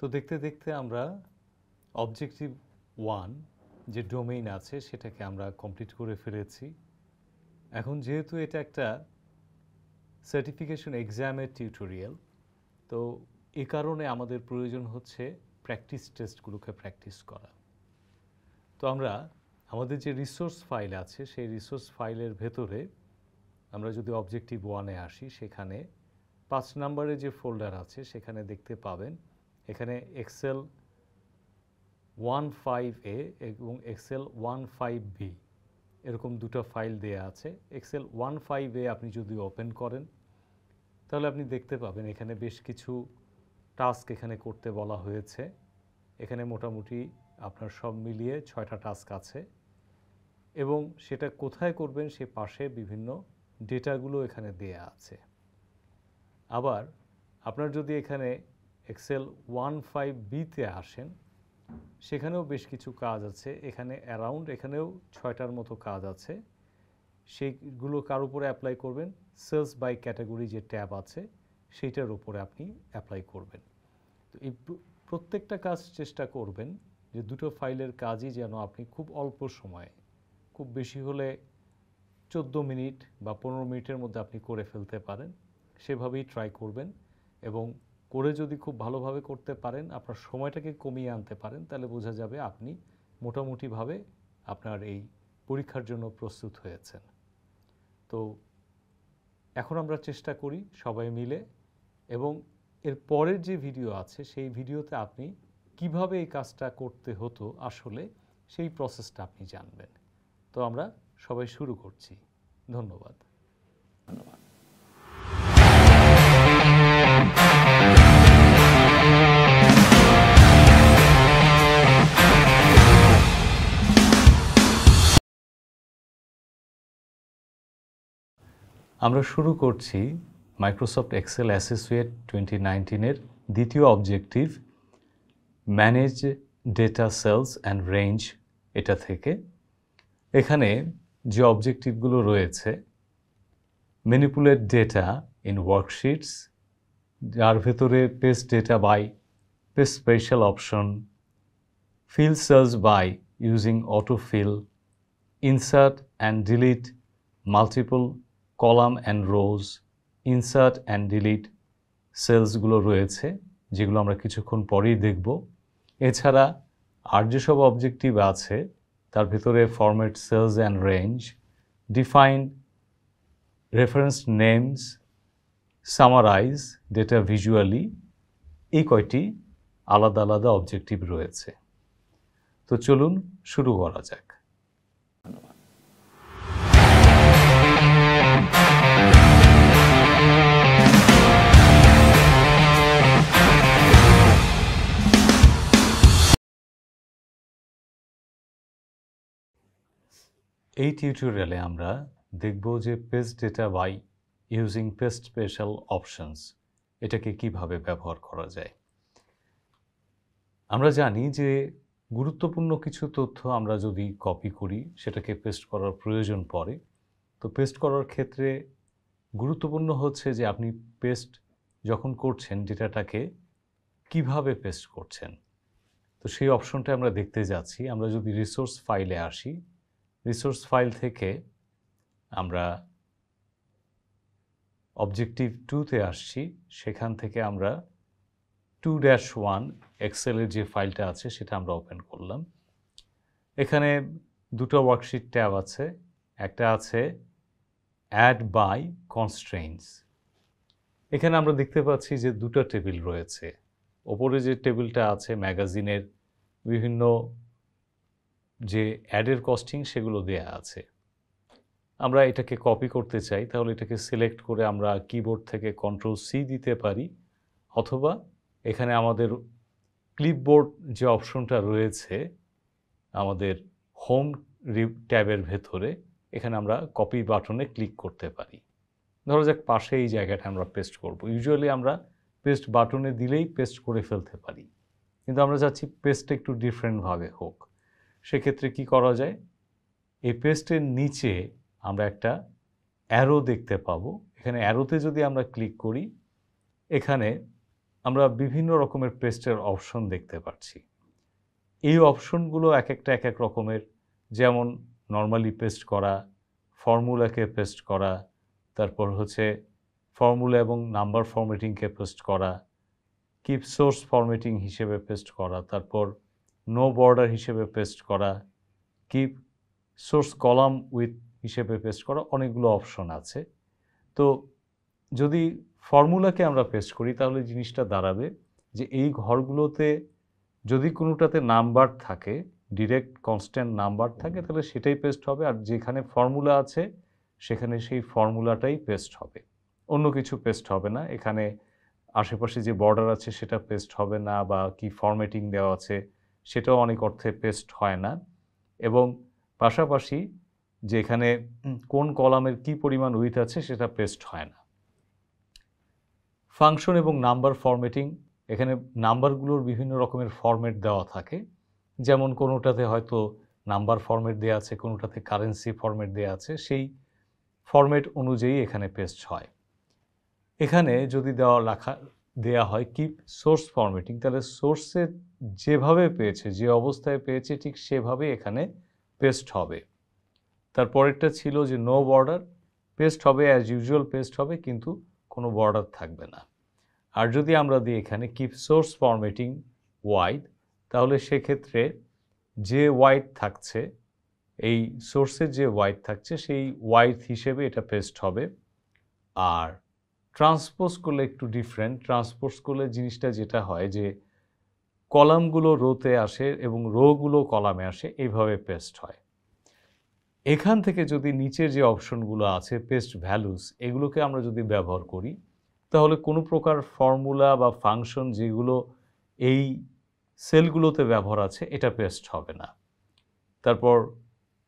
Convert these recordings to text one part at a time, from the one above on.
তো দেখতে দেখতে আমরা অবজেক্টিভ 1 যে ডোমেইন আছে সেটাকে আমরা কমপ্লিট করে ফেলেছি। এখন যেহেতু এটা একটা সার্টিফিকেশন এক্সামের টিউটোরিয়াল, তো এ কারণে আমাদের প্রয়োজন হচ্ছে প্র্যাকটিস টেস্টগুলোকে প্র্যাকটিস করা। তো আমরা আমাদের যে রিসোর্স ফাইল আছে সেই রিসোর্স ফাইলের ভেতরে আমরা যদি অবজেক্টিভ 1-এ আসি, সেখানে 5 নম্বরে যে ফোল্ডার আছে সেখানে দেখতে পাবেন এখানে এক্সেল 15A এবং এক্সেল 15B এরকম দুটো ফাইল দেয়া আছে। এক্সেল 15A আপনি যদি ওপেন করেন তাহলে আপনি দেখতে পাবেন এখানে বেশ কিছু টাস্ক এখানে করতে বলা হয়েছে। এখানে মোটামুটি আপনার সব মিলিয়ে 6টা টাস্ক আছে এবং সেটা কোথায় করবেন সে পাশে বিভিন্ন ডেটাগুলো এখানে দেয়া আছে। আবার আপনার যদি এখানে এক্সেল 15B-তে আসেন, সেখানেও বেশ কিছু কাজ আছে। এখানে এখানেও 6টার মতো কাজ আছে। সেইগুলো কার উপরে অ্যাপ্লাই করবেন? সেলস বাই ক্যাটাগরি যে ট্যাব আছে সেইটার উপরে আপনি অ্যাপ্লাই করবেন। তো এই প্রত্যেকটা কাজ চেষ্টা করবেন যে দুটো ফাইলের কাজই যেন আপনি খুব অল্প সময়ে, খুব বেশি হলে 14 মিনিট বা 15 মিনিটের মধ্যে আপনি করে ফেলতে পারেন, সেভাবেই ট্রাই করবেন। এবং করে যদি খুব ভালোভাবে করতে পারেন, আপনার সময়টাকে কমিয়ে আনতে পারেন, তাহলে বোঝা যাবে আপনি মোটামুটিভাবে আপনার এই পরীক্ষার জন্য প্রস্তুত হয়েছেন। তো এখন আমরা চেষ্টা করি সবাই মিলে, এবং এর পরের যে ভিডিও আছে সেই ভিডিওতে আপনি কিভাবে এই কাজটা করতে হতো আসলে সেই প্রসেসটা আপনি জানবেন। তো আমরা সবাই শুরু করছি। ধন্যবাদ। ধন্যবাদ। আমরা শুরু করছি মাইক্রোসফট এক্সেল অ্যাসোসিয়েট 2019-এর দ্বিতীয় objective manage data cells and range এটা থেকে। এখানে যে অবজেক্টিভগুলো রয়েছে, ম্যানিপুলেট ডেটা ইন ওয়ার্কশিটস, যার ভেতরে paste data by paste special option, fill cells by using autofill, insert and delete multiple column and rows, insert and delete সেলসগুলো রয়েছে যেগুলো আমরা কিছুক্ষণ পরেই দেখব। এছাড়া আর যেসব অবজেক্টিভ আছে তার ভিতরে format cells and range, define reference names, summarize data visually, এই কয়টি আলাদা আলাদা অবজেক্টিভ রয়েছে। তো চলুন শুরু করা যাক। ধন্যবাদ। এই টিউটোরিয়ালে আমরা দেখব যে paste data by using paste special options এটাকে কিভাবে ব্যবহার করা যায়। আমরা জানি যে গুরুত্বপূর্ণ কিছু তথ্য আমরা যদি কপি করি সেটাকে পেস্ট করার প্রয়োজন পড়ে। তো পেস্ট করার ক্ষেত্রে গুরুত্বপূর্ণ হচ্ছে যে আপনি পেস্ট যখন করছেন ডেটাটাকে কিভাবে পেস্ট করছেন। তো সেই অপশনটা আমরা দেখতে যাচ্ছি। আমরা যদি রিসোর্স ফাইলে আসি, রিসোর্স ফাইল থেকে আমরা অবজেক্টিভ 2-তে আসছি, সেখান থেকে আমরা 2-1 এক্সেলের যে ফাইলটা আছে সেটা আমরা ওপেন করলাম। এখানে দুটো ওয়ার্কশিট ট্যাব আছে। একটা আছে অ্যাড বাই কনস্ট্রেইনস। এখানে আমরা দেখতে পাচ্ছি যে দুটো টেবিল রয়েছে। ওপরে যে টেবিলটা আছে ম্যাগাজিনের বিভিন্ন যে অ্যাডের কস্টিং সেগুলো দেয়া আছে। আমরা এটাকে কপি করতে চাই, তাহলে এটাকে সিলেক্ট করে আমরা কিবোর্ড থেকে Ctrl+C দিতে পারি, অথবা এখানে আমাদের ক্লিপবোর্ড যে অপশনটা রয়েছে আমাদের হোম ট্যাবের ভেতরে, এখানে আমরা কপি বাটনে ক্লিক করতে পারি। ধরা যাক পাশে এই জায়গাটা আমরা পেস্ট করব। ইউজুয়ালি আমরা পেস্ট বাটনে দিলেই পেস্ট করে ফেলতে পারি, কিন্তু আমরা চাচ্ছি পেস্টটা একটু ডিফারেন্টভাবে হোক। সেক্ষেত্রে কি করা যায়? এই পেস্টের নিচে আমরা একটা অ্যারো দেখতে পাবো। এখানে অ্যারোতে যদি আমরা ক্লিক করি, এখানে আমরা বিভিন্ন রকমের পেস্টের অপশন দেখতে পাচ্ছি। এই অপশনগুলো এক একটা এক এক রকমের, যেমন নর্মালি পেস্ট করা, ফর্মুলাকে পেস্ট করা, তারপর হচ্ছে ফর্মুলা এবং নাম্বার ফরম্যাটিংকে পেস্ট করা, কিপ সোর্স ফরম্যাটিং হিসেবে পেস্ট করা, তারপর নো বর্ডার হিসেবে পেস্ট করা, কিপ সোর্স কলাম উইথ হিসেবে পেস্ট করা, অনেকগুলো অপশন আছে। তো যদি ফর্মুলাকে আমরা পেস্ট করি তাহলে জিনিসটা দাঁড়াবে যে এই ঘরগুলোতে যদি কোনোটাতে নাম্বার থাকে, ডিরেক্ট কনস্ট্যান্ট নাম্বার থাকে, তাহলে সেটাই পেস্ট হবে, আর যেখানে ফর্মুলা আছে সেখানে সেই ফর্মুলাটাই পেস্ট হবে, অন্য কিছু পেস্ট হবে না। এখানে আশেপাশে যে বর্ডার আছে সেটা পেস্ট হবে না, বা কি ফরম্যাটিং দেওয়া আছে সেটাও অনেক অর্থে পেস্ট হয় না। এবং পাশাপাশি যে এখানে কোন কলামের কি পরিমাণ উইথ আছে সেটা পেস্ট হয় না। ফাংশন এবং নাম্বার ফরম্যাটিং, এখানে নাম্বারগুলোর বিভিন্ন রকমের ফরম্যাট দেওয়া থাকে, যেমন কোনোটাতে হয়তো নাম্বার ফরম্যাট দেওয়া আছে, কোনোটাতে কারেন্সি ফরম্যাট দেওয়া আছে, সেই ফরম্যাট অনুযায়ী এখানে পেস্ট হয়। এখানে যদি দেয়া হয় কিপ সোর্স ফরম্যাটিং, তাহলে সোর্সে যেভাবে পেয়েছে, যে অবস্থায় পেয়েছে ঠিক সেভাবে এখানে পেস্ট হবে। তারপরেরটা ছিল যে নো বর্ডার, পেস্ট হবে অ্যাজ ইউজুয়াল পেস্ট হবে, কিন্তু কোনো বর্ডার থাকবে না। আর যদি আমরা দিই এখানে কিপ সোর্স ফরম্যাটিং ওয়াইড, তাহলে সেক্ষেত্রে যে ওয়াইড থাকছে, এই সোর্সের যে ওয়াইড থাকছে সেই ওয়াইড হিসেবে এটা পেস্ট হবে। আর ট্রান্সপোজ করলে একটু ডিফারেন্ট, ট্রান্সপোজ করলে জিনিসটা যেটা হয় যে কলামগুলো রোতে আসে এবং রোগুলো কলামে আসে, এইভাবে পেস্ট হয়। এখান থেকে যদি নিচের যে অপশনগুলো আছে পেস্ট ভ্যালুস, এগুলোকে আমরা যদি ব্যবহার করি তাহলে কোনো প্রকার ফর্মুলা বা ফাংশন যেগুলো এই সেলগুলোতে ব্যবহার আছে এটা পেস্ট হবে না। তারপর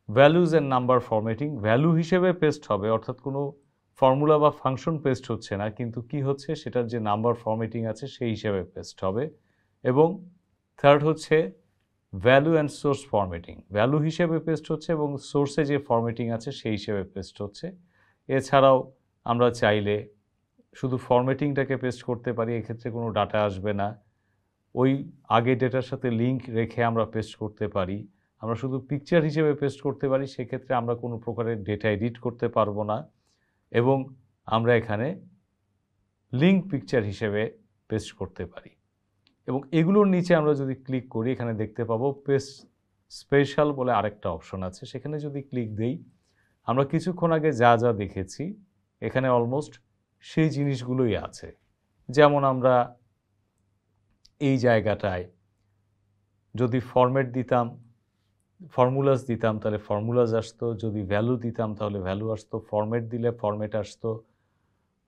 values and number formatting, value হিসেবে পেস্ট হবে, অর্থাৎ কোনো ফর্মুলা বা ফাংশন পেস্ট হচ্ছে না, কিন্তু কি হচ্ছে সেটার যে নাম্বার ফরম্যাটিং আছে সেই হিসেবে পেস্ট হবে। এবং থার্ড হচ্ছে value and source formatting, value হিসেবে পেস্ট হচ্ছে এবং সোর্সে যে ফরম্যাটিং আছে সেই হিসেবে পেস্ট হচ্ছে। এছাড়াও আমরা চাইলে শুধু ফরম্যাটিংটাকে পেস্ট করতে পারি, এক্ষেত্রে কোনো ডাটা আসবে না। ওই আগে ডেটার সাথে লিঙ্ক রেখে আমরা পেস্ট করতে পারি। আমরা শুধু পিকচার হিসেবে পেস্ট করতে পারি, সেক্ষেত্রে আমরা কোনো প্রকারের ডেটা এডিট করতে পারবো না। এবং আমরা এখানে লিঙ্ক পিকচার হিসেবে পেস্ট করতে পারি। এবং এগুলোর নিচে আমরা যদি ক্লিক করি এখানে দেখতে পাবো পেস্ট স্পেশাল বলে আরেকটা অপশন আছে, সেখানে যদি ক্লিক দেই আমরা কিছুক্ষণ আগে যা যা দেখেছি এখানে অলমোস্ট সেই জিনিসগুলোই আছে। যেমন আমরা এই জায়গাটায় যদি ফরম্যাট দিতাম, ফর্মুলাস দিতাম তাহলে ফর্মুলাস আসতো, যদি ভ্যালু দিতাম তাহলে ভ্যালু আসতো, ফরম্যাট দিলে ফরম্যাট আসতো,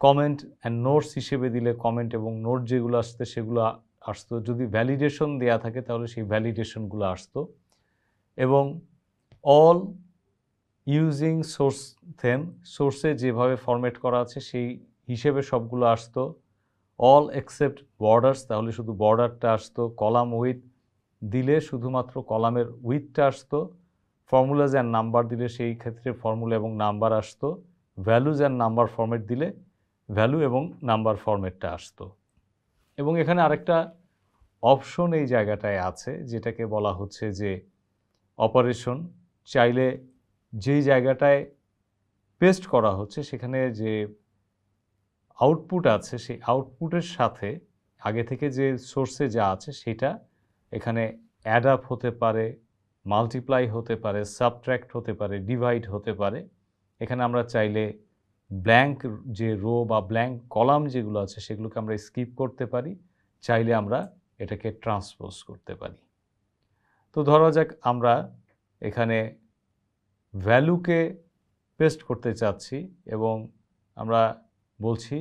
কমেন্ট অ্যান্ড নোটস হিসেবে দিলে কমেন্ট এবং নোট যেগুলো আসতো সেগুলো আসতো, যদি ভ্যালিডেশন দেয়া থাকে তাহলে সেই ভ্যালিডেশনগুলো আসতো, এবং অল ইউজিং সোর্স থেম, সোর্সে যেভাবে ফরম্যাট করা আছে সেই হিসেবে সবগুলো আসতো। অল এক্সেপ্ট বর্ডার্স, তাহলে শুধু বর্ডারটা আসতো। কলাম উইথ দিলে শুধুমাত্র কলামের উইথটা আসতো। ফর্মুলাজ অ্যান্ড নাম্বার দিলে সেই ক্ষেত্রে ফর্মুলা এবং নাম্বার আসতো। ভ্যালুজ অ্যান্ড নাম্বার ফরম্যাট দিলে ভ্যালু এবং নাম্বার ফরম্যাটটা আসতো। এবং এখানে আরেকটা অপশন এই জায়গাটায় আছে যেটাকে বলা হচ্ছে যে অপারেশন, চাইলে যেই জায়গাটায় পেস্ট করা হচ্ছে সেখানে যে আউটপুট আছে সেই আউটপুটের সাথে আগে থেকে যে সোর্সে যা আছে সেটা এখানে অ্যাড আপ হতে পারে, মাল্টিপ্লাই হতে পারে, সাবট্র্যাক্ট হতে পারে, ডিভাইড হতে পারে। এখানে আমরা চাইলে ব্ল্যাঙ্ক যে রো বা ব্ল্যাঙ্ক কলাম যেগুলো আছে সেগুলোকে আমরা স্কিপ করতে পারি, চাইলে আমরা এটাকে ট্রান্সপোজ করতে পারি। তো ধরা যাক আমরা এখানে ভ্যালুকে পেস্ট করতে চাচ্ছি এবং আমরা বলছি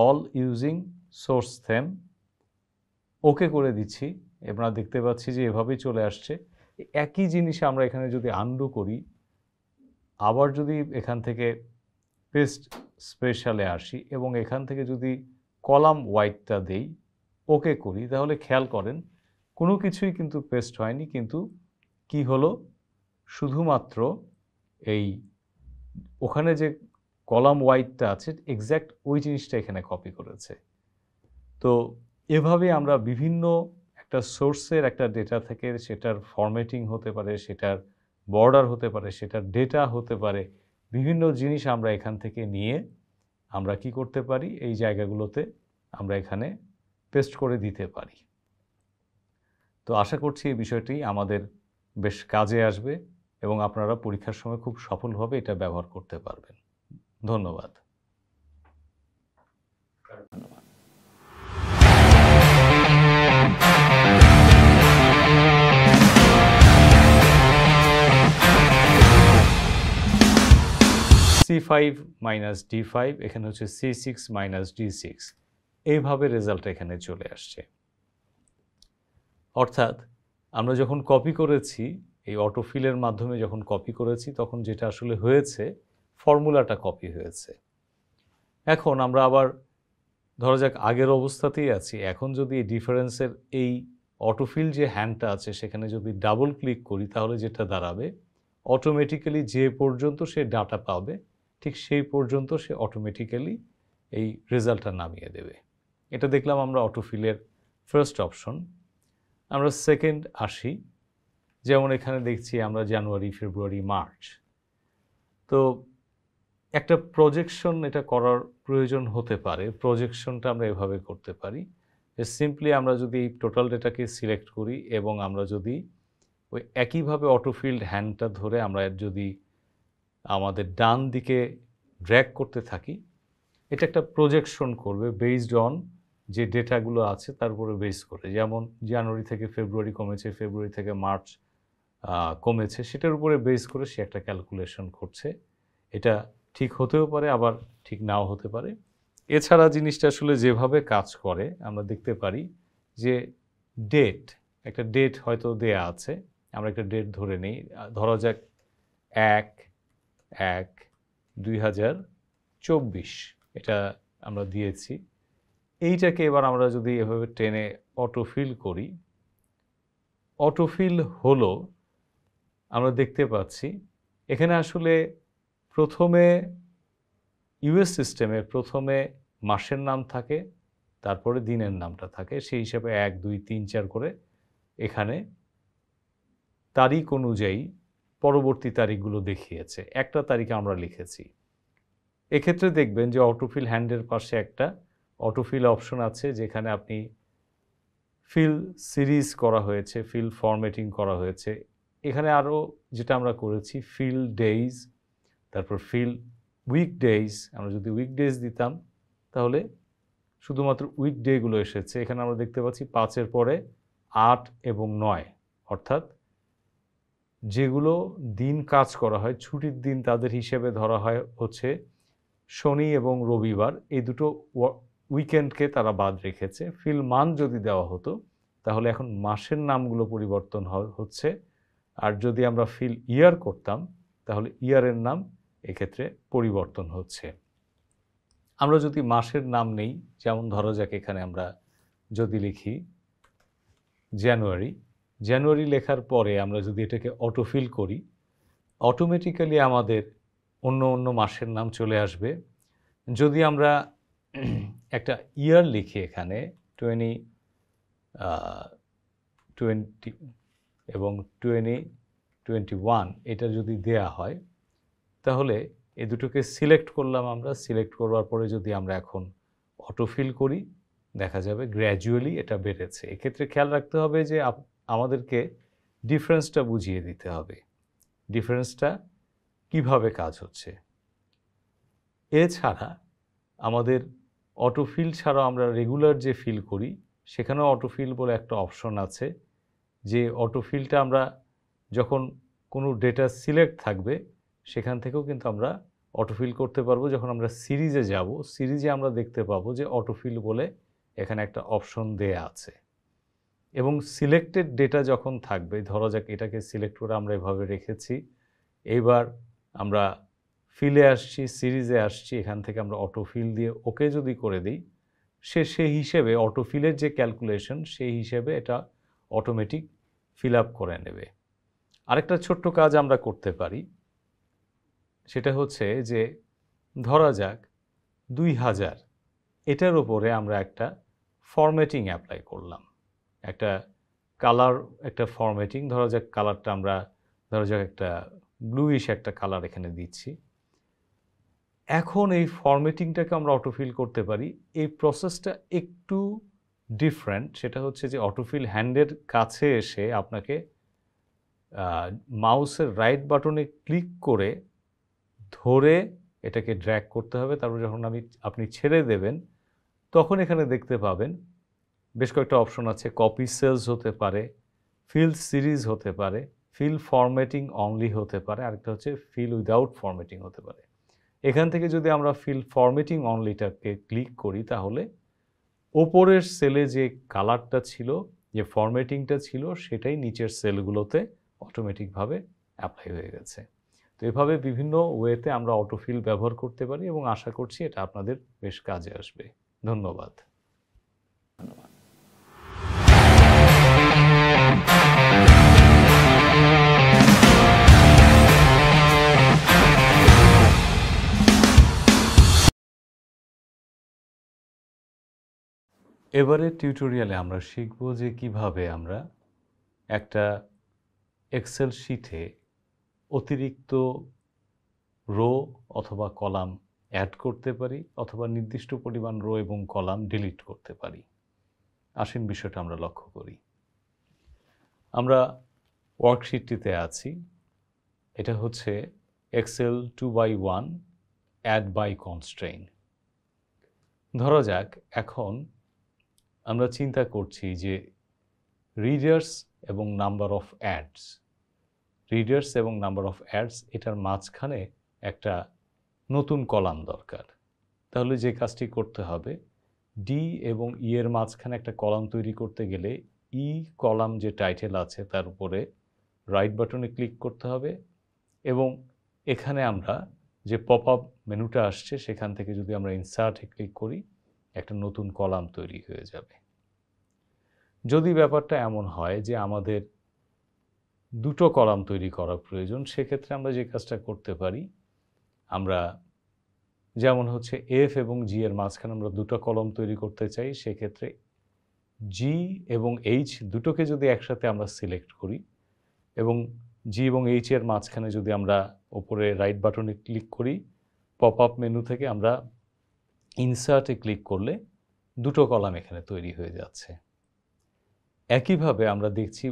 অল ইউজিং সোর্স থেম, ওকে করে দিচ্ছি। আমরা দেখতে পাচ্ছি যে এভাবেই চলে আসছে। একই জিনিস আমরা এখানে যদি আনডু করি, আবার যদি এখান থেকে পেস্ট স্পেশালে আসি এবং এখান থেকে যদি কলাম ওয়াইডটা দেই, ওকে করি, তাহলে খেয়াল করেন কোনো কিছুই কিন্তু পেস্ট হয়নি, কিন্তু কি হলো, শুধুমাত্র এই ওখানে যে কলাম ওয়াইডটা আছে এক্স্যাক্ট ওই জিনিসটা এখানে কপি করেছে। তো এভাবে আমরা বিভিন্ন একটা সোর্সের একটা ডেটা থেকে সেটার ফরম্যাটিং হতে পারে, সেটার বর্ডার হতে পারে, সেটার ডেটা হতে পারে, বিভিন্ন জিনিস আমরা এখান থেকে নিয়ে আমরা কি করতে পারি, এই জায়গাগুলোতে আমরা এখানে পেস্ট করে দিতে পারি। তো আশা করছি এই বিষয়টি আমাদের বেশ কাজে আসবে এবং আপনারা পরীক্ষার সময় খুব সফলভাবে এটা ব্যবহার করতে পারবেন। ধন্যবাদ। ধন্যবাদ। C5 মাইনাস D5, এখানে হচ্ছে C6 মাইনাস D6, এইভাবে রেজাল্ট এখানে চলে আসছে। অর্থাৎ আমরা যখন কপি করেছি, এই অটোফিলের মাধ্যমে যখন কপি করেছি, তখন যেটা আসলে হয়েছে ফর্মুলাটা কপি হয়েছে। এখন আমরা আবার ধরা যাক আগের অবস্থাতেই আছি, এখন যদি এই ডিফারেন্সের এই অটোফিল যে হ্যান্ডটা আছে সেখানে যদি ডাবল ক্লিক করি, তাহলে যেটা দাঁড়াবে অটোমেটিক্যালি যে পর্যন্ত সে ডাটা পাবে ঠিক সেই পর্যন্ত সে অটোমেটিক্যালি এই রেজাল্টটা নামিয়ে দেবে। এটা দেখলাম আমরা অটোফিলের ফার্স্ট অপশন। আমরা সেকেন্ড আসি, যেমন এখানে দেখছি আমরা জানুয়ারি, ফেব্রুয়ারি, মার্চ। তো একটা প্রজেকশন এটা করার প্রয়োজন হতে পারে। প্রজেকশনটা আমরা এভাবে করতে পারি যে সিম্পলি আমরা যদি এই টোটাল ডেটাকে সিলেক্ট করি এবং আমরা যদি ওই একইভাবে অটোফিল্ড হ্যান্ডটা ধরে আমরা যদি আমাদের ডান দিকে ড্র্যাগ করতে থাকি, এটা একটা প্রজেকশন করবে বেসড অন যে ডেটাগুলো আছে তার উপরে বেস করে। যেমন জানুয়ারি থেকে ফেব্রুয়ারি কমেছে, ফেব্রুয়ারি থেকে মার্চ কমেছে, সেটার উপরে বেস করে সে একটা ক্যালকুলেশন করছে। এটা ঠিক হতেও পারে, আবার ঠিক নাও হতে পারে। এছাড়া জিনিসটা আসলে যেভাবে কাজ করে আমরা দেখতে পারি যে ডেট, একটা ডেট হয়তো দেয়া আছে, আমরা একটা ডেট ধরে নিই, ধরা যাক 1/1/2024 এটা আমরা দিয়েছি। এইটাকে এবার আমরা যদি এভাবে টেনে অটোফিল করি, অটোফিল হলো, আমরা দেখতে পাচ্ছি এখানে আসলে প্রথমে ইউএস সিস্টেমে প্রথমে মাসের নাম থাকে, তারপরে দিনের নামটা থাকে, সেই হিসাবে 1, 2, 3, 4 করে এখানে তারিখ অনুযায়ী পরবর্তী তারিখগুলো দেখিয়েছে। একটা তারিখ আমরা লিখেছি। এক্ষেত্রে দেখবেন যে অটোফিল হ্যান্ডের পাশে একটা অটোফিল অপশন আছে, যেখানে আপনি ফিল সিরিজ করা হয়েছে, ফিল ফরম্যাটিং করা হয়েছে। এখানে আরও যেটা আমরা করেছি ফিল ডেইজ, তারপর ফিল উইকডেজ। আমরা যদি উইকডেজ দিতাম তাহলে শুধুমাত্র উইকডেগুলো এসেছে। এখানে আমরা দেখতে পাচ্ছি 5-এর পরে 8 এবং 9, অর্থাৎ যেগুলো দিন কাজ করা হয়, ছুটির দিন তাদের হিসেবে ধরা হয় হচ্ছে শনি এবং রবিবার, এই দুটো উইকেন্ডকে তারা বাদ রেখেছে। ফিল মান্থ যদি দেওয়া হতো তাহলে এখন মাসের নামগুলো পরিবর্তন হচ্ছে, আর যদি আমরা ফিল ইয়ার করতাম তাহলে ইয়ারের নাম এক্ষেত্রে পরিবর্তন হচ্ছে। আমরা যদি মাসের নাম নেই, যেমন ধরা যাক এখানে আমরা যদি লিখি জানুয়ারি, জানুয়ারি লেখার পরে আমরা যদি এটাকে অটোফিল করি, অটোমেটিক্যালি আমাদের অন্য অন্য মাসের নাম চলে আসবে। যদি আমরা একটা ইয়ার লিখি এখানে 2020 এবং 2021 এটা যদি দেয়া হয়, তাহলে এই দুটোকে সিলেক্ট করলাম আমরা। সিলেক্ট করবার পরে যদি আমরা এখন অটোফিল করি, দেখা যাবে গ্র্যাজুয়ালি এটা বেড়েছে। এক্ষেত্রে খেয়াল রাখতে হবে যে আমাদেরকে ডিফারেন্সটা বুঝিয়ে দিতে হবে, ডিফারেন্সটা কিভাবে কাজ হচ্ছে। এছাড়া আমাদের অটোফিল ছাড়াও আমরা রেগুলার যে ফিল করি, সেখানেও অটোফিল বলে একটা অপশন আছে, যে অটোফিলটা আমরা যখন কোনো ডেটা সিলেক্ট থাকবে সেখান থেকেও কিন্তু আমরা অটোফিল করতে পারবো। যখন আমরা সিরিজে যাব, সিরিজে আমরা দেখতে পাবো যে অটোফিল বলে এখানে একটা অপশন দেয়া আছে। এবং সিলেক্টেড ডেটা যখন থাকবে, ধরা যাক এটাকে সিলেক্ট করে আমরা এভাবে রেখেছি, এইবার আমরা ফিলে আসছি, সিরিজে আসছি, এখান থেকে আমরা অটোফিল দিয়ে ওকে যদি করে দিই, সেই হিসেবে অটোফিলের যে ক্যালকুলেশন সেই হিসেবে এটা অটোমেটিক ফিল আপ করে নেবে। আরেকটা ছোট্ট কাজ আমরা করতে পারি, সেটা হচ্ছে যে ধরা যাক 2000, এটার উপরে আমরা একটা ফরম্যাটিং অ্যাপ্লাই করলাম, একটা কালার, একটা ফরম্যাটিং, ধরা যাক কালারটা আমরা ধরা যাক একটা ব্লুইশ একটা কালার এখানে দিচ্ছি। এখন এই ফরম্যাটিংটাকে আমরা অটোফিল করতে পারি। এই প্রসেসটা একটু ডিফারেন্ট, সেটা হচ্ছে যে অটোফিল হ্যান্ডের কাছে এসে আপনাকে মাউসের রাইট বাটনে ক্লিক করে ধরে এটাকে ড্র্যাগ করতে হবে। তারপর যখন আপনি ছেড়ে দেবেন তখন এখানে দেখতে পাবেন বেশ কয়েকটা অপশন আছে। কপি সেলস হতে পারে, ফিল সিরিজ হতে পারে, ফিল ফরম্যাটিং অনলি হতে পারে, আরেকটা হচ্ছে ফিল উইদাউট ফরম্যাটিং হতে পারে। এখান থেকে যদি আমরা ফিল ফরম্যাটিং অনলিটাকে ক্লিক করি তাহলে ওপরের সেলে যে কালারটা ছিল, যে ফরম্যাটিংটা ছিল, সেটাই নিচের সেলগুলোতে অটোমেটিকভাবে অ্যাপ্লাই হয়ে গেছে। তো এভাবে বিভিন্ন ওয়েতে আমরা অটোফিল ব্যবহার করতে পারি এবং আশা করছি এটা আপনাদের বেশ কাজে আসবে। ধন্যবাদ। ধন্যবাদ। এবারে টিউটোরিয়ালে আমরা শিখব যে কিভাবে আমরা একটা এক্সেল শিটে অতিরিক্ত রো অথবা কলাম অ্যাড করতে পারি অথবা নির্দিষ্ট পরিমাণ রো এবং কলাম ডিলিট করতে পারি। আসেন বিষয়টা আমরা লক্ষ্য করি। আমরা ওয়ার্কশিটটিতে আছি। এটা হচ্ছে Excel 2x1 add by constrain. ধরা যাক এখন আমরা চিন্তা করছি যে রিডার্স এবং নাম্বার অফ অ্যাডস, রিডার্স এবং নাম্বার অফ অ্যাডস এটার মাঝখানে একটা নতুন কলাম দরকার। তাহলে যে কাজটি করতে হবে, ডি এবং ই এর মাঝখানে একটা কলাম তৈরি করতে গেলে ই কলাম যে টাইটেল আছে তার উপরে রাইট বাটনে ক্লিক করতে হবে এবং এখানে আমরা যে পপ আপ মেনুটা আসছে সেখান থেকে যদি আমরা ইনসার্টে ক্লিক করি একটা নতুন কলাম তৈরি হয়ে যাবে। যদি ব্যাপারটা এমন হয় যে আমাদের দুটো কলাম তৈরি করা প্রয়োজন, সেক্ষেত্রে আমরা যে কাজটা করতে পারি, আমরা যেমন হচ্ছে এফ এবং জি এর মাঝখানে আমরা দুটো কলাম তৈরি করতে চাই, সেক্ষেত্রে জি এবং এইচ দুটোকে যদি একসাথে আমরা সিলেক্ট করি এবং জি এবং এইচ এর মাঝখানে যদি আমরা ওপরে রাইট বাটনে ক্লিক করি, পপ আপ মেনু থেকে আমরা ইনসার্টে ক্লিক করলে দুটো কলাম এখানে তৈরি হয়ে যাচ্ছে। একইভাবে আমরা দেখছি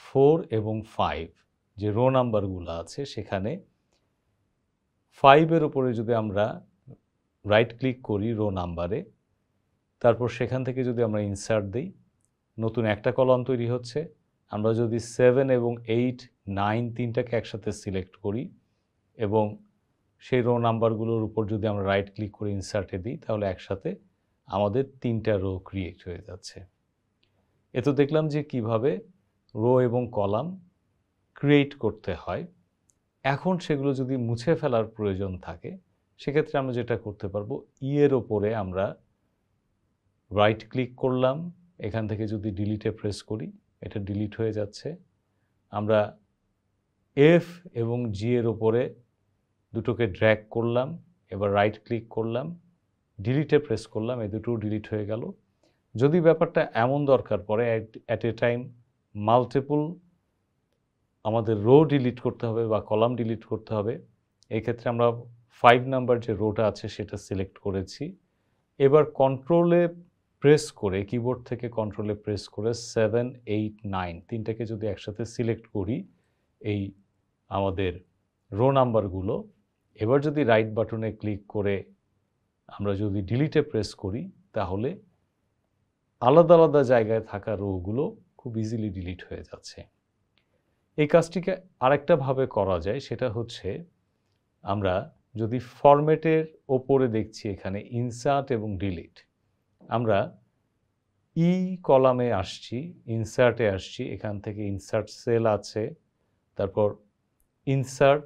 4 এবং 5 যে রো নাম্বারগুলো আছে সেখানে 5-এর উপরে যদি আমরা রাইট ক্লিক করি রো নাম্বারে, তারপর সেখান থেকে যদি আমরা ইনসার্ট দিই নতুন একটা কলাম তৈরি হচ্ছে। আমরা যদি 7 এবং 8, 9 তিনটাকে একসাথে সিলেক্ট করি এবং সেই রো নাম্বারগুলোর উপর যদি আমরা রাইট ক্লিক করে ইনসার্টে দিই তাহলে একসাথে আমাদের 3টা রো ক্রিয়েট হয়ে যাচ্ছে। এ তো দেখলাম যে কিভাবে রো এবং কলাম ক্রিয়েট করতে হয়। এখন সেগুলো যদি মুছে ফেলার প্রয়োজন থাকে সেক্ষেত্রে আমরা যেটা করতে পারবো, ই এর ওপরে আমরা রাইট ক্লিক করলাম, এখান থেকে যদি ডিলিটে প্রেস করি এটা ডিলিট হয়ে যাচ্ছে। আমরা এফ এবং জি এর ওপরে দুটোকে ড্র্যাগ করলাম, এবার রাইট ক্লিক করলাম, ডিলিটে প্রেস করলাম, এই দুটো ডিলিট হয়ে গেল। যদি ব্যাপারটা এমন দরকার পড়ে অ্যাট এ টাইম মাল্টিপল আমাদের রো ডিলিট করতে হবে বা কলাম ডিলিট করতে হবে, এই ক্ষেত্রে আমরা 5 নাম্বার যে রোটা আছে সেটা সিলেক্ট করেছি। এবার কন্ট্রোলে প্রেস করে, কিবোর্ড থেকে কন্ট্রোলে প্রেস করে 7, 8, 9 তিনটাকে যদি একসাথে সিলেক্ট করি এই আমাদের রো নাম্বারগুলো, এবার যদি রাইট বাটনে ক্লিক করে আমরা যদি ডিলিটে প্রেস করি তাহলে আলাদা আলাদা জায়গায় থাকা রোগুলো খুব ইজিলি ডিলিট হয়ে যাচ্ছে। এই কাজটিকে আরেকটা ভাবে করা যায়, সেটা হচ্ছে আমরা যদি ফরম্যাটের ওপরে দেখছি এখানে ইনসার্ট এবং ডিলিট, আমরা ই কলামে আসছি, ইনসার্টে আসছি, এখান থেকে ইনসার্ট সেল আছে, তারপর ইনসার্ট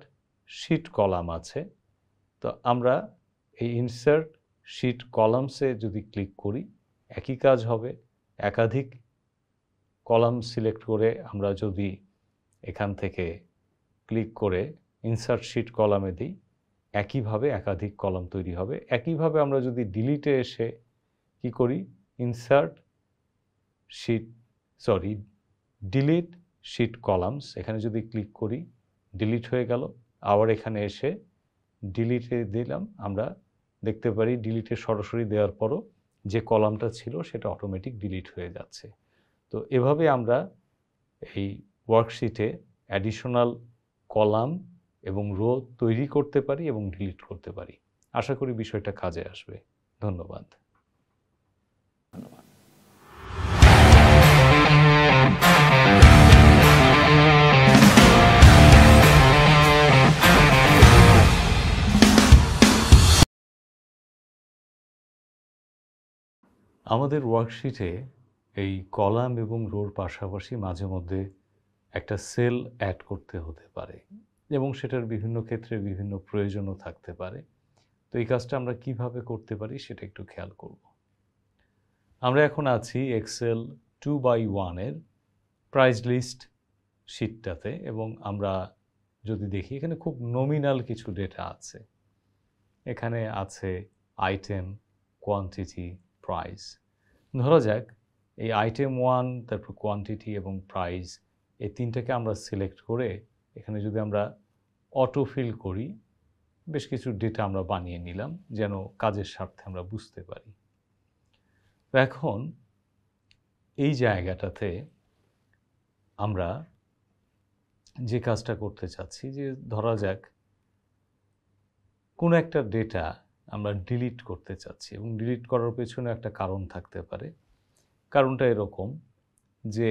শিট কলাম আছে। তো আমরা এই ইনসার্ট শিট কলামসে যদি ক্লিক করি একই কাজ হবে। একাধিক কলাম সিলেক্ট করে আমরা যদি এখান থেকে ক্লিক করে ইনসার্ট শিট কলামে দিই একইভাবে একাধিক কলাম তৈরি হবে। একইভাবে আমরা যদি ডিলিটে এসে কি করি, insert sheet sorry delete sheet columns, এখানে যদি ক্লিক করি ডিলিট হয়ে গেল। আবার এখানে এসে ডিলিটে দিলাম, আমরা দেখতে পারি ডিলিটে সরাসরি দেওয়ার পরও যে কলামটা ছিল সেটা অটোমেটিক ডিলিট হয়ে যাচ্ছে। তো এভাবে আমরা এই ওয়ার্কশিটে অ্যাডিশনাল কলাম এবং রো তৈরি করতে পারি এবং ডিলিট করতে পারি। আশা করি বিষয়টা কাজে আসবে। ধন্যবাদ। ধন্যবাদ। আমাদের ওয়ার্কশিটে এই কলাম এবং রোর পাশাপাশি মাঝে মধ্যে একটা সেল অ্যাড করতে হতে পারে এবং সেটার বিভিন্ন ক্ষেত্রে বিভিন্ন প্রয়োজনও থাকতে পারে। তো এই কাজটা আমরা কিভাবে করতে পারি সেটা একটু খেয়াল করব। আমরা এখন আছি এক্সেল 2x1 এর প্রাইস লিস্ট শিটটাতে এবং আমরা যদি দেখি এখানে খুব নমিনাল কিছু ডেটা আছে। এখানে আছে আইটেম, কোয়ান্টিটি, প্রাইস। ধরা যাক এই আইটেম 1, তারপর কোয়ান্টিটি এবং প্রাইস, এই তিনটাকে আমরা সিলেক্ট করে এখানে যদি আমরা অটোফিল করি, বেশ কিছু ডেটা আমরা বানিয়ে নিলাম যেন কাজের স্বার্থে আমরা বুঝতে পারি। তো এখন এই জায়গাটাতে আমরা যে কাজটা করতে চাচ্ছি, যে ধরা যাক কোনো একটা ডেটা আমরা ডিলিট করতে চাচ্ছি এবং ডিলিট করার পেছনে একটা কারণ থাকতে পারে। কারণটা এরকম যে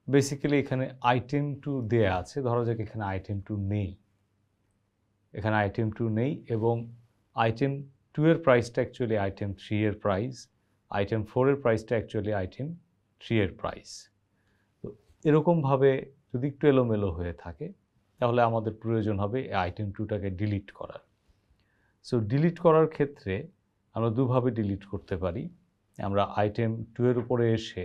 বেসিক্যালি এখানে আইটেম 2 দেয়া আছে, ধরা যাক এখানে আইটেম 2 নেই, এখানে আইটেম 2 নেই এবং আইটেম 2 এর প্রাইসটা অ্যাকচুয়ালি আইটেম 3 এর প্রাইস, আইটেম 4 এর প্রাইসটা অ্যাকচুয়ালি আইটেম 3 এর প্রাইস। তো এরকমভাবে যদি একটু এলোমেলো হয়ে থাকে তাহলে আমাদের প্রয়োজন হবে এই আইটেম 2টাকে ডিলিট করার। সো ডিলিট করার ক্ষেত্রে আমরা দুভাবে ডিলিট করতে পারি। আমরা আইটেম 2 এর উপরে এসে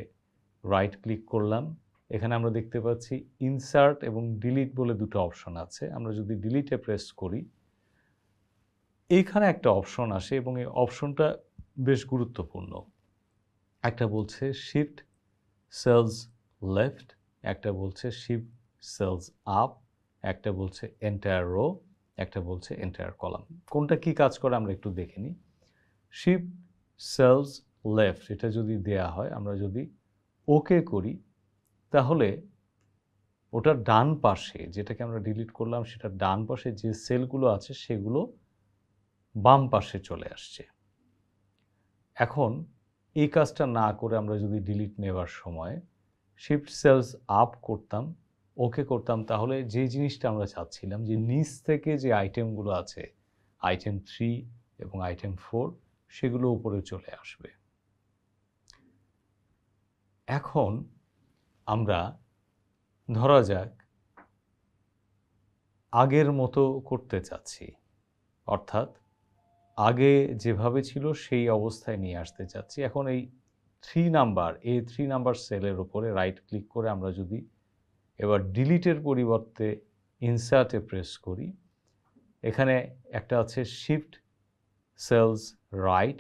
রাইট ক্লিক করলাম, এখানে আমরা দেখতে পাচ্ছি ইনসার্ট এবং ডিলিট বলে দুটো অপশন আছে। আমরা যদি ডিলিটে প্রেস করি এইখানে একটা অপশন আসে এবং এই অপশনটা বেশ গুরুত্বপূর্ণ। একটা বলছে শিফট সেলস লেফট, একটা বলছে শিফট সেলস আপ, একটা বলছে এন্টায়ার রো, একটা বলছে এন্টায়ার কলাম। কোনটা কি কাজ করে আমরা একটু দেখে নিই। শিফট সেলস লেফট এটা যদি দেয়া হয়, আমরা যদি ওকে করি তাহলে ওটার ডান পাশে যেটাকে আমরা ডিলিট করলাম সেটার ডান পাশে যে সেলগুলো আছে সেগুলো বাম পাশে চলে আসছে। এখন এই কাজটা না করে আমরা যদি ডিলিট নেওয়ার সময় শিফট সেলস আপ করতাম, ওকে করতাম, তাহলে যে জিনিসটা আমরা চাচ্ছিলাম যে নিচ থেকে যে আইটেমগুলো আছে আইটেম 3 এবং আইটেম 4 সেগুলো উপরে চলে আসবে। এখন আমরা ধরা যাক আগের মতো করতে চাচ্ছি, অর্থাৎ আগে যেভাবে ছিল সেই অবস্থায় নিয়ে আসতে চাচ্ছি। এখন এই 3 নাম্বার সেলের উপরে রাইট ক্লিক করে আমরা যদি এবার ডিলিটের পরিবর্তে ইনসার্টে প্রেস করি, এখানে একটা আছে শিফট সেলস রাইট,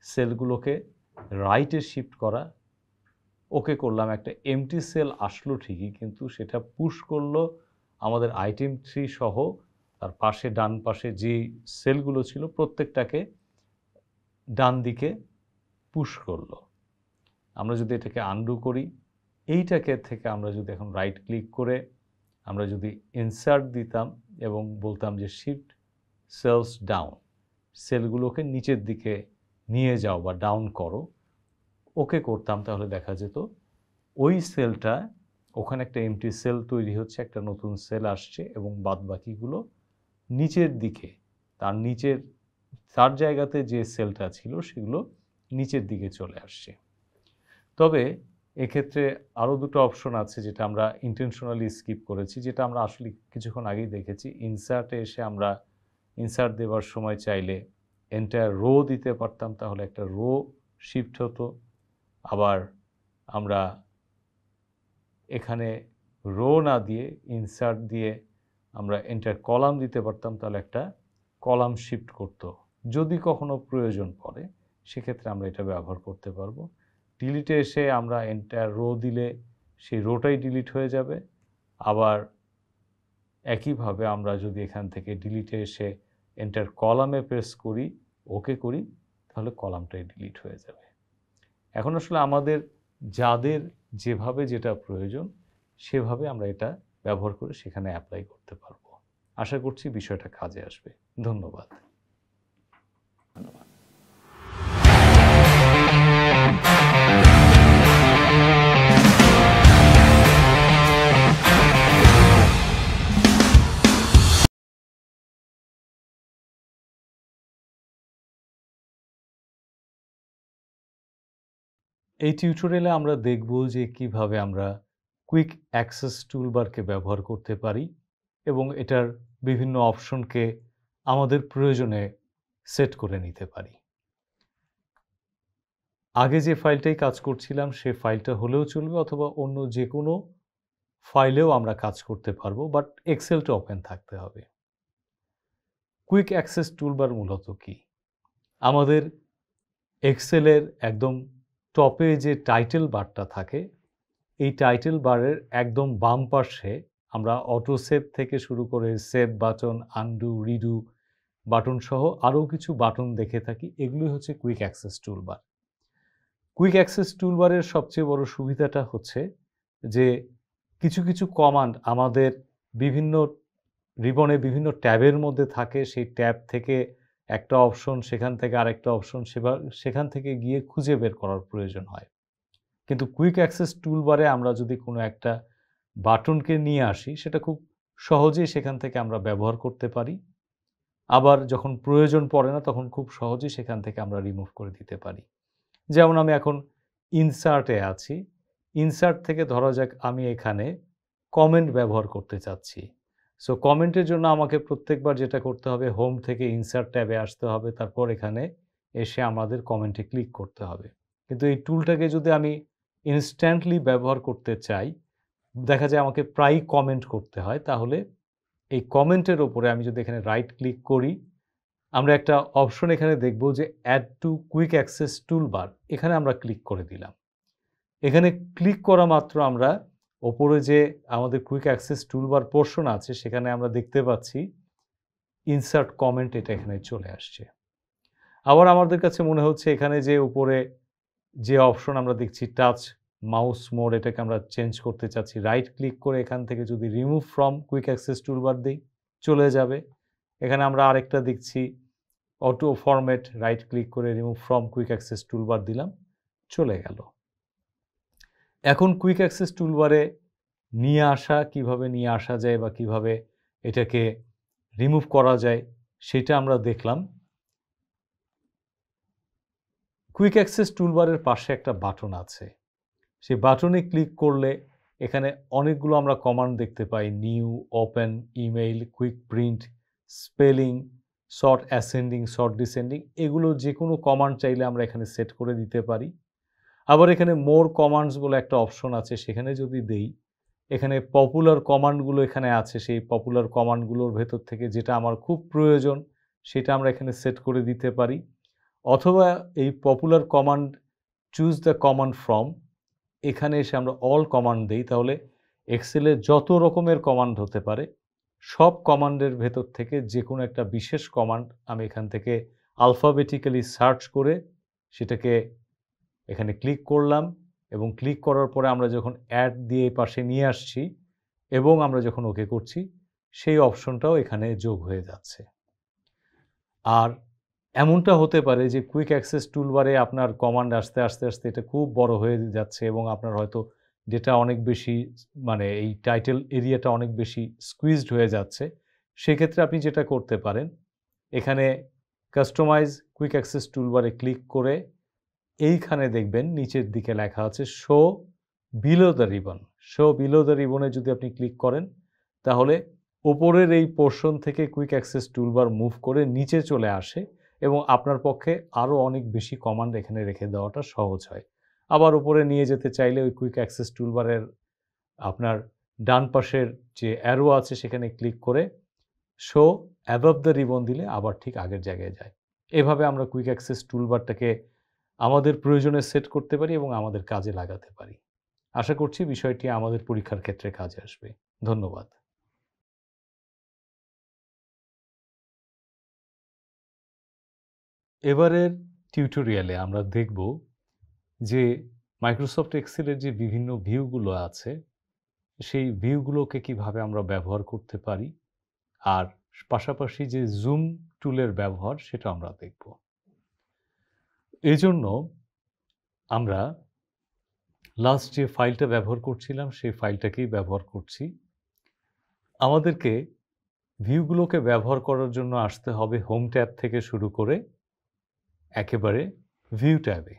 সেলগুলোকে রাইটে শিফট করা। ওকে করলাম, একটা এমটি সেল আসলো ঠিকই, কিন্তু সেটা পুশ করলো আমাদের আইটেম 3 সহ তার পাশে ডান পাশে যে সেলগুলো ছিল প্রত্যেকটাকে ডান দিকে পুশ করলো। আমরা যদি এটাকে আনডু করি, এইটাকে থেকে আমরা যদি এখন রাইট ক্লিক করে আমরা যদি ইনসার্ট দিতাম এবং বলতাম যে শিফট সেলস ডাউন, সেলগুলোকে নিচের দিকে নিয়ে যাও বা ডাউন করো, ওকে করতাম, তাহলে দেখা যেত ওই সেলটা ওখানে একটা এমটি সেল তৈরি হচ্ছে, একটা নতুন সেল আসছে এবং বাদবাকিগুলো নিচের দিকে তার জায়গাতে যে সেলটা ছিল সেগুলো নিচের দিকে চলে আসছে। তবে এক্ষেত্রে আরও দুটো অপশন আছে যেটা আমরা ইন্টেনশনালি স্কিপ করেছি, যেটা আমরা আসলে কিছুক্ষণ আগেই দেখেছি। ইনসার্টে এসে আমরা ইনসার্ট দেওয়ার সময় চাইলে এন্টায়ার রো দিতে পারতাম, তাহলে একটা রো শিফট হতো। আবার আমরা এখানে রো না দিয়ে ইনসার্ট দিয়ে আমরা এন্টায়ার কলাম দিতে পারতাম, তাহলে একটা কলাম শিফট করতো। যদি কখনো প্রয়োজন পড়ে সেক্ষেত্রে আমরা এটা ব্যবহার করতে পারবো। ডিলিটে এসে আমরা এন্টার রো দিলে সেই রোটাই ডিলিট হয়ে যাবে। আবার একইভাবে আমরা যদি এখান থেকে ডিলিটে এসে এন্টার কলামে প্রেস করি, ওকে করি, তাহলে কলামটাই ডিলিট হয়ে যাবে। এখন আসলে আমাদের যাদের যেভাবে যেটা প্রয়োজন সেভাবে আমরা এটা ব্যবহার করে সেখানে অ্যাপ্লাই করতে পারবো। আশা করছি বিষয়টা কাজে আসবে। ধন্যবাদ। ধন্যবাদ। এই টিউটোরিয়ালে আমরা দেখব যে কিভাবে আমরা কুইক অ্যাক্সেস টুলবারকে ব্যবহার করতে পারি এবং এটার বিভিন্ন অপশনকে আমাদের প্রয়োজনে সেট করে নিতে পারি। আগে যে ফাইলটাই কাজ করছিলাম সে ফাইলটা হলেও চলবে অথবা অন্য যে কোনো ফাইলেও আমরা কাজ করতে পারবো, বাট এক্সেলটা ওপেন থাকতে হবে। কুইক অ্যাক্সেস টুলবার মূলত কি? আমাদের এক্সেলের একদম টপে যে টাইটেল বারটা থাকে, এই টাইটেল বারের একদম বাম পাশে আমরা অটো সেভ থেকে শুরু করে save button, undo, redo button সহ আরও কিছু বাটন দেখে থাকি। এগুলোই হচ্ছে quick access toolbar. Quick access টুলবারের সবচেয়ে বড় সুবিধাটা হচ্ছে যে কিছু কিছু কমান্ড আমাদের বিভিন্ন রিবনে বিভিন্ন ট্যাবের মধ্যে থাকে। সেই ট্যাব থেকে একটা অপশন, সেখান থেকে আরেকটা অপশন, সেখান থেকে গিয়ে খুঁজে বের করার প্রয়োজন হয়। কিন্তু কুইক অ্যাক্সেস টুলবারে আমরা যদি কোনো একটা বাটনকে নিয়ে আসি, সেটা খুব সহজেই সেখান থেকে আমরা ব্যবহার করতে পারি। আবার যখন প্রয়োজন পড়ে না তখন খুব সহজেই সেখান থেকে আমরা রিমুভ করে দিতে পারি। যেমন আমি এখন ইনসার্টে আছি। ইনসার্ট থেকে ধরা যাক আমি এখানে কমেন্ট ব্যবহার করতে চাচ্ছি। সো কমেন্টের জন্য আমাকে প্রত্যেকবার যেটা করতে হবে, হোম থেকে ইনসার্ট ট্যাবে আসতে হবে, তারপর এখানে এসে আমাদের কমেন্টে ক্লিক করতে হবে। কিন্তু এই টুলটাকে যদি আমি ইনস্ট্যান্টলি ব্যবহার করতে চাই, দেখা যায় আমাকে প্রায়ই কমেন্ট করতে হয়, তাহলে এই কমেন্টের ওপরে আমি যদি এখানে রাইট ক্লিক করি, আমরা একটা অপশন এখানে দেখব যে add to quick access toolbar, এখানে আমরা ক্লিক করে দিলাম। এখানে ক্লিক করা মাত্র আমরা ওপরে যে আমাদের কুইক অ্যাক্সেস টুলবার পোর্শন আছে সেখানে আমরা দেখতে পাচ্ছি ইনসার্ট কমেন্ট, এটা এখানে চলে আসছে। আবার আমাদের কাছে মনে হচ্ছে এখানে যে উপরে যে অপশন আমরা দেখছি টাচ মাউস মোড, এটাকে আমরা চেঞ্জ করতে চাচ্ছি, রাইট ক্লিক করে এখান থেকে যদি remove from quick access toolbar দিই চলে যাবে। এখানে আমরা আরেকটা দেখছি অটো ফরম্যাট, রাইট ক্লিক করে remove from quick access toolbar দিলাম, চলে গেল। এখন কুইক অ্যাক্সেস টুলবারে কিভাবে নিয়ে আসা যায় বা কিভাবে এটাকে রিমুভ করা যায় সেটা আমরা দেখলাম। কুইক অ্যাক্সেস টুলবারের পাশে একটা বাটন আছে, সেই বাটনে ক্লিক করলে এখানে অনেকগুলো আমরা কমান্ড দেখতে পাই, new, open, email, quick print, spelling, sort ascending, sort descending, এগুলো যে কোনো কমান্ড চাইলে আমরা এখানে সেট করে দিতে পারি। আবার এখানে মোর কমান্ডস বলে একটা অপশন আছে, সেখানে যদি দেই, এখানে পপুলার কমান্ডগুলো এখানে আছে, সেই পপুলার কমান্ডগুলোর ভেতর থেকে যেটা আমার খুব প্রয়োজন সেটা আমরা এখানে সেট করে দিতে পারি। অথবা এই popular command choose the command from, এখানে এসে আমরা অল কমান্ড দিই, তাহলে এক্সেলে যত রকমের কমান্ড হতে পারে সব কমান্ডের ভেতর থেকে যে কোনো একটা বিশেষ কমান্ড আমি এখান থেকে আলফাবেটিক্যালি সার্চ করে সেটাকে এখানে ক্লিক করলাম, এবং ক্লিক করার পরে আমরা যখন অ্যাড দিয়ে পাশে নিয়ে আসছি এবং আমরা যখন ওকে করছি, সেই অপশনটাও এখানে যোগ হয়ে যাচ্ছে। আর এমনটা হতে পারে যে কুইক অ্যাক্সেস টুলবারে আপনার কমান্ড আস্তে আস্তে এটা খুব বড় হয়ে যাচ্ছে এবং আপনার হয়তো ডেটা অনেক বেশি, মানে এই টাইটেল এরিয়াটা অনেক বেশি স্কুইজড হয়ে যাচ্ছে। সেক্ষেত্রে আপনি যেটা করতে পারেন, এখানে কাস্টমাইজ কুইক অ্যাক্সেস টুলবারে ক্লিক করে এইখানে দেখবেন নিচের দিকে লেখা আছে show below the ribbon. Show below the রিবনে যদি আপনি ক্লিক করেন, তাহলে ওপরের এই পোর্শন থেকে কুইক অ্যাক্সেস টুলবার মুভ করে নিচে চলে আসে এবং আপনার পক্ষে আরও অনেক বেশি কমান্ড এখানে রেখে দেওয়াটা সহজ হয়। আবার উপরে নিয়ে যেতে চাইলে ওই কুইক অ্যাক্সেস টুলবারের আপনার ডান পাশের যে অ্যারো আছে সেখানে ক্লিক করে শো অ্যাবভ দ্য রিবন দিলে আবার ঠিক আগের জায়গায় যায়। এভাবে আমরা কুইক অ্যাক্সেস টুলবারটাকে আমাদের প্রয়োজনে সেট করতে পারি এবং আমাদের কাজে লাগাতে পারি। আশা করছি বিষয়টি আমাদের পরীক্ষার ক্ষেত্রে কাজে আসবে। ধন্যবাদ। এবারের টিউটোরিয়ালে আমরা দেখব যে মাইক্রোসফট এক্সেলের যে বিভিন্ন ভিউগুলো আছে, সেই ভিউগুলোকে কিভাবে আমরা ব্যবহার করতে পারি, আর পাশাপাশি যে জুম টুলের ব্যবহার সেটা আমরা দেখব। এজন্য আমরা লাস্ট যে ফাইলটা ব্যবহার করছিলাম সেই ফাইলটাকেই ব্যবহার করছি। আমাদেরকে ভিউগুলোকে ব্যবহার করার জন্য আসতে হবে হোম ট্যাব থেকে শুরু করে একেবারে ভিউ ট্যাবে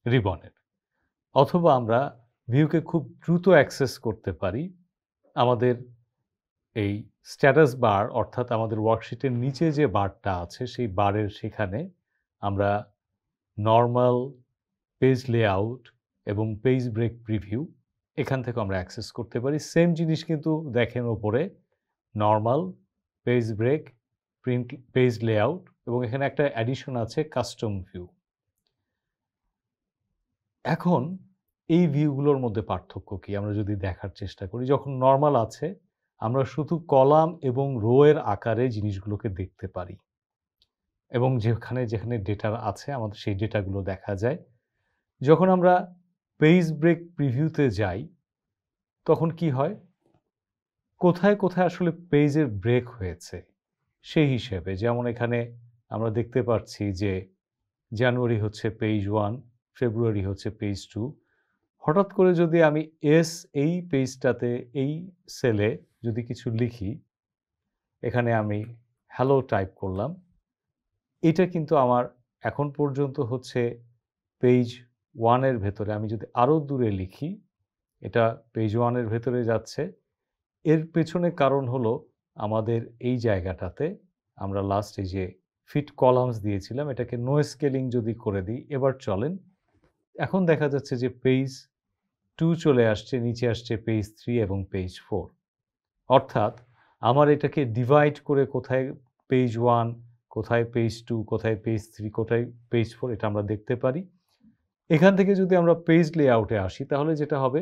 রিবনের, অথবা আমরা ভিউকে খুব দ্রুত অ্যাক্সেস করতে পারি আমাদের এই স্ট্যাটাস বার, অর্থাৎ আমাদের ওয়ার্কশিটের নিচে যে বারটা আছে সেই বারের সেখানে আমরা নরমাল, পেজ লেআউট এবং পেজ ব্রেক প্রিভিউ এখান থেকে আমরা অ্যাক্সেস করতে পারি। সেম জিনিস কিন্তু দেখেন ওপরে normal, page break, print, page layout এবং এখানে একটা অ্যাডিশন আছে কাস্টম ভিউ। এখন এই ভিউগুলোর মধ্যে পার্থক্য কি আমরা যদি দেখার চেষ্টা করি, যখন নরমাল আছে আমরা শুধু কলাম এবং রো এর আকারে জিনিসগুলোকে দেখতে পারি এবং যেখানে যেখানে ডেটা আছে আমাদের সেই ডেটাগুলো দেখা যায়। যখন আমরা পেজ ব্রেক প্রিভিউতে যাই তখন কি হয়, কোথায় কোথায় আসলে পেজের ব্রেক হয়েছে সেই হিসেবে, যেমন এখানে আমরা দেখতে পাচ্ছি যে জানুয়ারি হচ্ছে পেজ 1, ফেব্রুয়ারি হচ্ছে পেজ 2। হঠাৎ করে যদি আমি এই পেজটাতে এই সেলে যদি কিছু লিখি, এখানে আমি হ্যালো টাইপ করলাম, এটা কিন্তু আমার এখন পর্যন্ত হচ্ছে পেজ 1 এর ভেতরে। আমি যদি আরও দূরে লিখি, এটা পেজ 1 এর ভেতরে যাচ্ছে। এর পেছনে কারণ হলো আমাদের এই জায়গাটাতে আমরা লাস্ট এই যে ফিট কলামস দিয়েছিলাম, এটাকে নো স্কেলিং যদি করে দিই, এবার চলেন, এখন দেখা যাচ্ছে যে পেজ 2 চলে আসছে, নিচে আসছে পেজ 3 এবং পেজ 4। অর্থাৎ আমার এটাকে ডিভাইড করে কোথায় পেজ 1, কোথায় পেজ 2, কোথায় পেজ 3, কোথায় পেজ 4 এটা আমরা দেখতে পারি। এখান থেকে যদি আমরা পেজ লেআউটে আসি তাহলে যেটা হবে,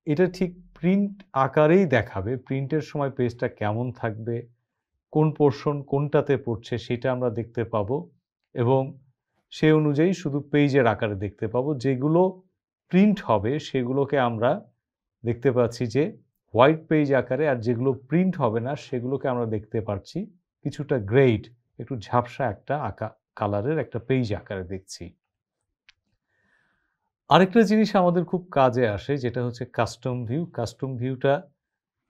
এটা ঠিক প্রিন্ট আকারেই দেখাবে। প্রিন্টের সময় পেজটা কেমন থাকবে, কোন পোরশন কোনটাতে পড়ছে সেটা আমরা দেখতে পাবো এবং সেই অনুযায়ী শুধু পেজের আকারে দেখতে পাবো। যেগুলো প্রিন্ট হবে সেগুলোকে আমরা দেখতে পাচ্ছি যে হোয়াইট পেজ আকারে, আর যেগুলো প্রিন্ট হবে না সেগুলোকে আমরা দেখতে পাচ্ছি কিছুটা গ্রেড, একটু ঝাপসা একটা কালারের একটা পেজ আকারে দেখছি। আরেকটা জিনিস আমাদের খুব কাজে আসে যেটা হচ্ছে কাস্টম ভিউ। কাস্টম ভিউটা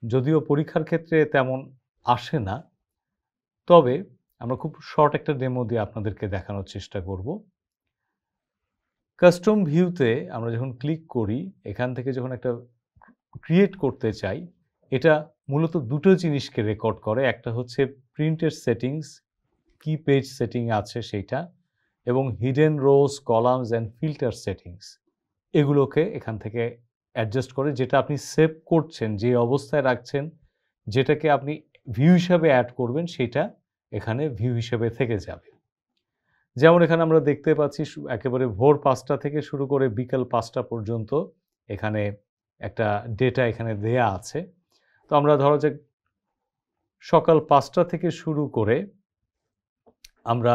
যদিও পরীক্ষার ক্ষেত্রে তেমন আসে না, তবে আমরা খুব শর্ট একটা ডেমো দিয়ে আপনাদেরকে দেখানোর চেষ্টা করব। কাস্টম ভিউতে আমরা যখন ক্লিক করি, এখান থেকে যখন একটা ক্রিয়েট করতে চাই, এটা মূলত দুটো জিনিসকে রেকর্ড করে। একটা হচ্ছে প্রিন্টের সেটিংস, কি পেজ সেটিং আছে সেইটা, এবং hidden rose, columns and filter settings এগুলোকে এখান থেকে অ্যাডজাস্ট করে। যেটা আপনি সেভ করছেন, যে অবস্থায় রাখছেন, যেটাকে আপনি ভিউ হিসাবে অ্যাড করবেন সেটা এখানে ভিউ হিসেবে থেকে যাবে। যেমন এখানে আমরা দেখতে পাচ্ছি একেবারে ভোর 5টা থেকে শুরু করে বিকেল 5টা পর্যন্ত এখানে একটা ডেটা এখানে দেয়া আছে। তো আমরা ধরা যাক সকাল 5টা থেকে শুরু করে আমরা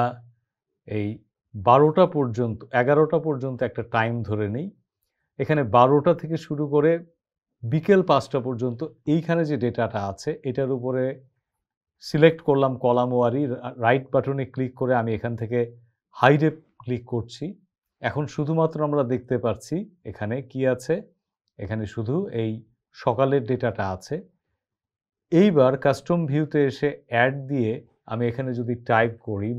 এই 12টা পর্যন্ত, 11টা পর্যন্ত একটা টাইম ধরে নিই। এখানে 12টা থেকে শুরু করে বিকেল 5টা পর্যন্ত এইখানে যে ডেটাটা আছে এটার উপরে সিলেক্ট করলাম কলাম ওয়ারি, রাইট বাটনে ক্লিক করে আমি এখান থেকে হাইডে ক্লিক করছি। এখন শুধুমাত্র আমরা দেখতে পাচ্ছি এখানে কি আছে, এখানে শুধু এই সকালের ডেটাটা আছে। এইবার কাস্টম ভিউতে এসে অ্যাড দিয়ে আমি এখানে যদি টাইপ করি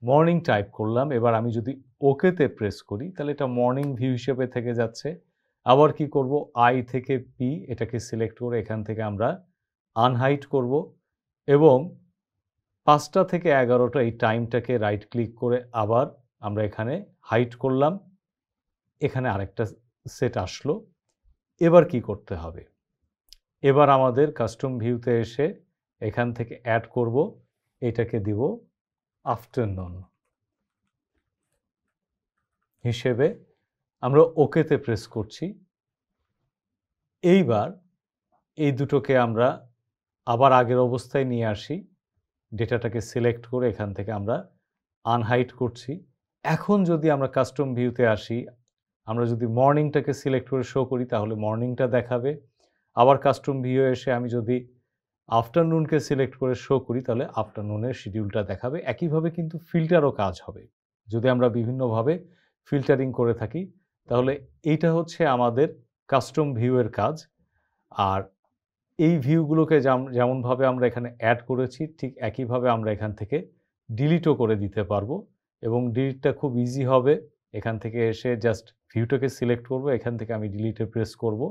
মর্নিং টাইপ করলাম, এবার আমি যদি ওকেতে প্রেস করি তাহলে এটা মর্নিং ভিউ হিসেবে থেকে যাচ্ছে। আবার কি করব, আই থেকে পি এটাকে সিলেক্ট করে এখান থেকে আমরা আনহাইড করব এবং 5টা থেকে 11টা এই টাইমটাকে রাইট ক্লিক করে আবার আমরা এখানে হাইড করলাম। এখানে আরেকটা সেট আসলো। এবার কি করতে হবে, এবার আমাদের কাস্টম ভিউতে এসে এখান থেকে অ্যাড করব, এটাকে দিব আফটারনুন। হিসেবে আমরা ওকেতে প্রেস করছি। এইবার এই দুটোকে আমরা আবার আগের অবস্থায় নিয়ে আসি। ডেটাটাকে সিলেক্ট করে এখান থেকে আমরা আনহাইড করছি। এখন যদি আমরা কাস্টম ভিউতে আসি, আমরা যদি মর্নিংটাকে সিলেক্ট করে শো করি তাহলে মর্নিংটা দেখাবে। আবার কাস্টম ভিউ এসে আমি যদি আফটারনুনকে সিলেক্ট করে শো করি তাহলে আফটারনুনের শিডিউলটা দেখাবে। একইভাবে কিন্তু ফিল্টারও কাজ হবে। যদি আমরা বিভিন্নভাবে ফিল্টারিং করে থাকি তাহলে এইটা হচ্ছে আমাদের কাস্টম ভিউয়ের কাজ। আর এই ভিউগুলোকে যেমনভাবে আমরা এখানে অ্যাড করেছি ঠিক একইভাবে আমরা এখান থেকে ডিলিটও করে দিতে পারবো এবং ডিলিটটা খুব ইজি হবে। এখান থেকে এসে জাস্ট ভিউটাকে সিলেক্ট করব, এখান থেকে আমি ডিলিটে প্রেস করব,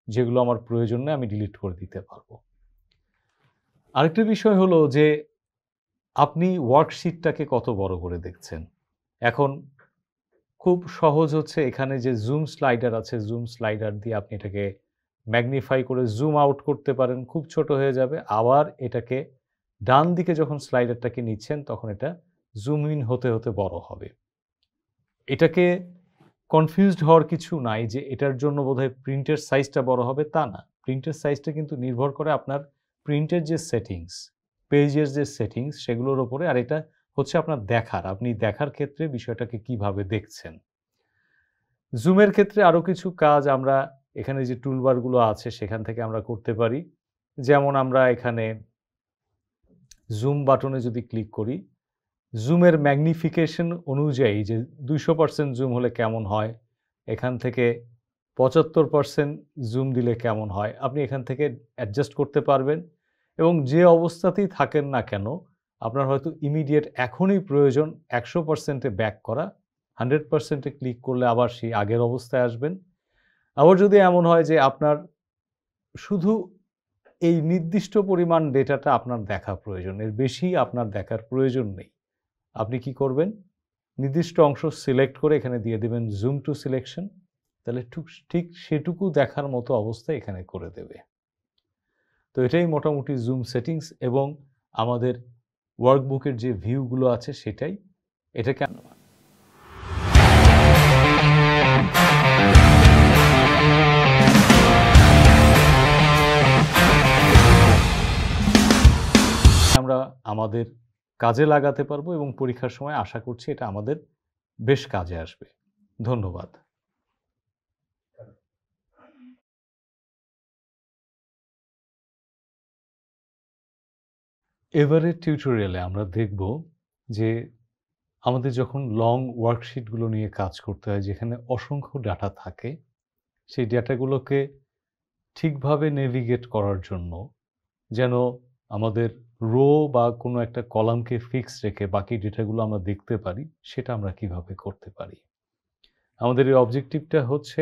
যেগুলো আমার প্রয়োজন নেই আমি ডিলিট করে দিতে পারবো। আরেকটা বিষয় হলো যে আপনি ওয়ার্কশিটটাকে কত বড় করে দেখছেন। এখন খুব সহজ হচ্ছে এখানে যে জুম স্লাইডার আছে, জুম স্লাইডার দিয়ে আপনি এটাকে ম্যাগনিফাই করে জুম আউট করতে পারেন, খুব ছোট হয়ে যাবে। আবার এটাকে ডান দিকে যখন স্লাইডারটাকে নিচ্ছেন তখন এটা জুম ইন হতে হতে বড় হবে। এটাকে কনফিউজড হওয়ার কিছু নাই যে এটার জন্য বোধহয় প্রিন্টের সাইজটা বড় হবে, তা না। প্রিন্টের সাইজটা কিন্তু নির্ভর করে আপনার প্রিন্টের যে সেটিংস, পেজের যে সেটিংস সেগুলোর ওপরে। আর এটা হচ্ছে আপনার দেখার, আপনি দেখার ক্ষেত্রে বিষয়টাকে কিভাবে দেখছেন। জুমের ক্ষেত্রে আরও কিছু কাজ আমরা এখানে যে টুলবারগুলো আছে সেখান থেকে আমরা করতে পারি। যেমন আমরা এখানে জুম বাটনে যদি ক্লিক করি, জুমের ম্যাগনিফিকেশন অনুযায়ী যে 200% জুম হলে কেমন হয়, এখান থেকে 75% জুম দিলে কেমন হয়, আপনি এখান থেকে অ্যাডজাস্ট করতে পারবেন। এবং যে অবস্থাতেই থাকেন না কেন, আপনার হয়তো ইমিডিয়েট এখনই প্রয়োজন 100%-এ ব্যাক করা, 100%-এ ক্লিক করলে আবার সেই আগের অবস্থায় আসবেন। আবার যদি এমন হয় যে আপনার শুধু এই নির্দিষ্ট পরিমাণ ডেটাটা আপনার দেখা প্রয়োজন, এর বেশি আপনার দেখার প্রয়োজন নেই, আপনি কি করবেন, নির্দিষ্ট অংশ সিলেক্ট করে এখানে দিয়ে দেবেন জুম টু সিলেকশন, তাহলে ঠিক সেটুকু দেখার মতো অবস্থা এখানে করে দেবে। তো এটাই মোটামুটি জুম সেটিংস এবং আমাদের ওয়ার্কবুকের যে ভিউগুলো আছে সেটাই। এটাকে আমরা আমাদের কাজে লাগাতে পারবো এবং পরীক্ষার সময় আশা করছি এটা আমাদের বেশ কাজে আসবে। ধন্যবাদ। এবারের টিউটোরিয়ালে আমরা দেখব যে আমাদের যখন লং ওয়ার্কশিটগুলো নিয়ে কাজ করতে হয়, যেখানে অসংখ্য ডাটা থাকে, সেই ডাটাগুলোকে ঠিকভাবে নেভিগেট করার জন্য যেন আমাদের রো বা কোনো একটা কলামকে ফিক্স রেখে বাকি ডেটাগুলো আমরা দেখতে পারি, সেটা আমরা কিভাবে করতে পারি। আমাদের এই অবজেক্টিভটা হচ্ছে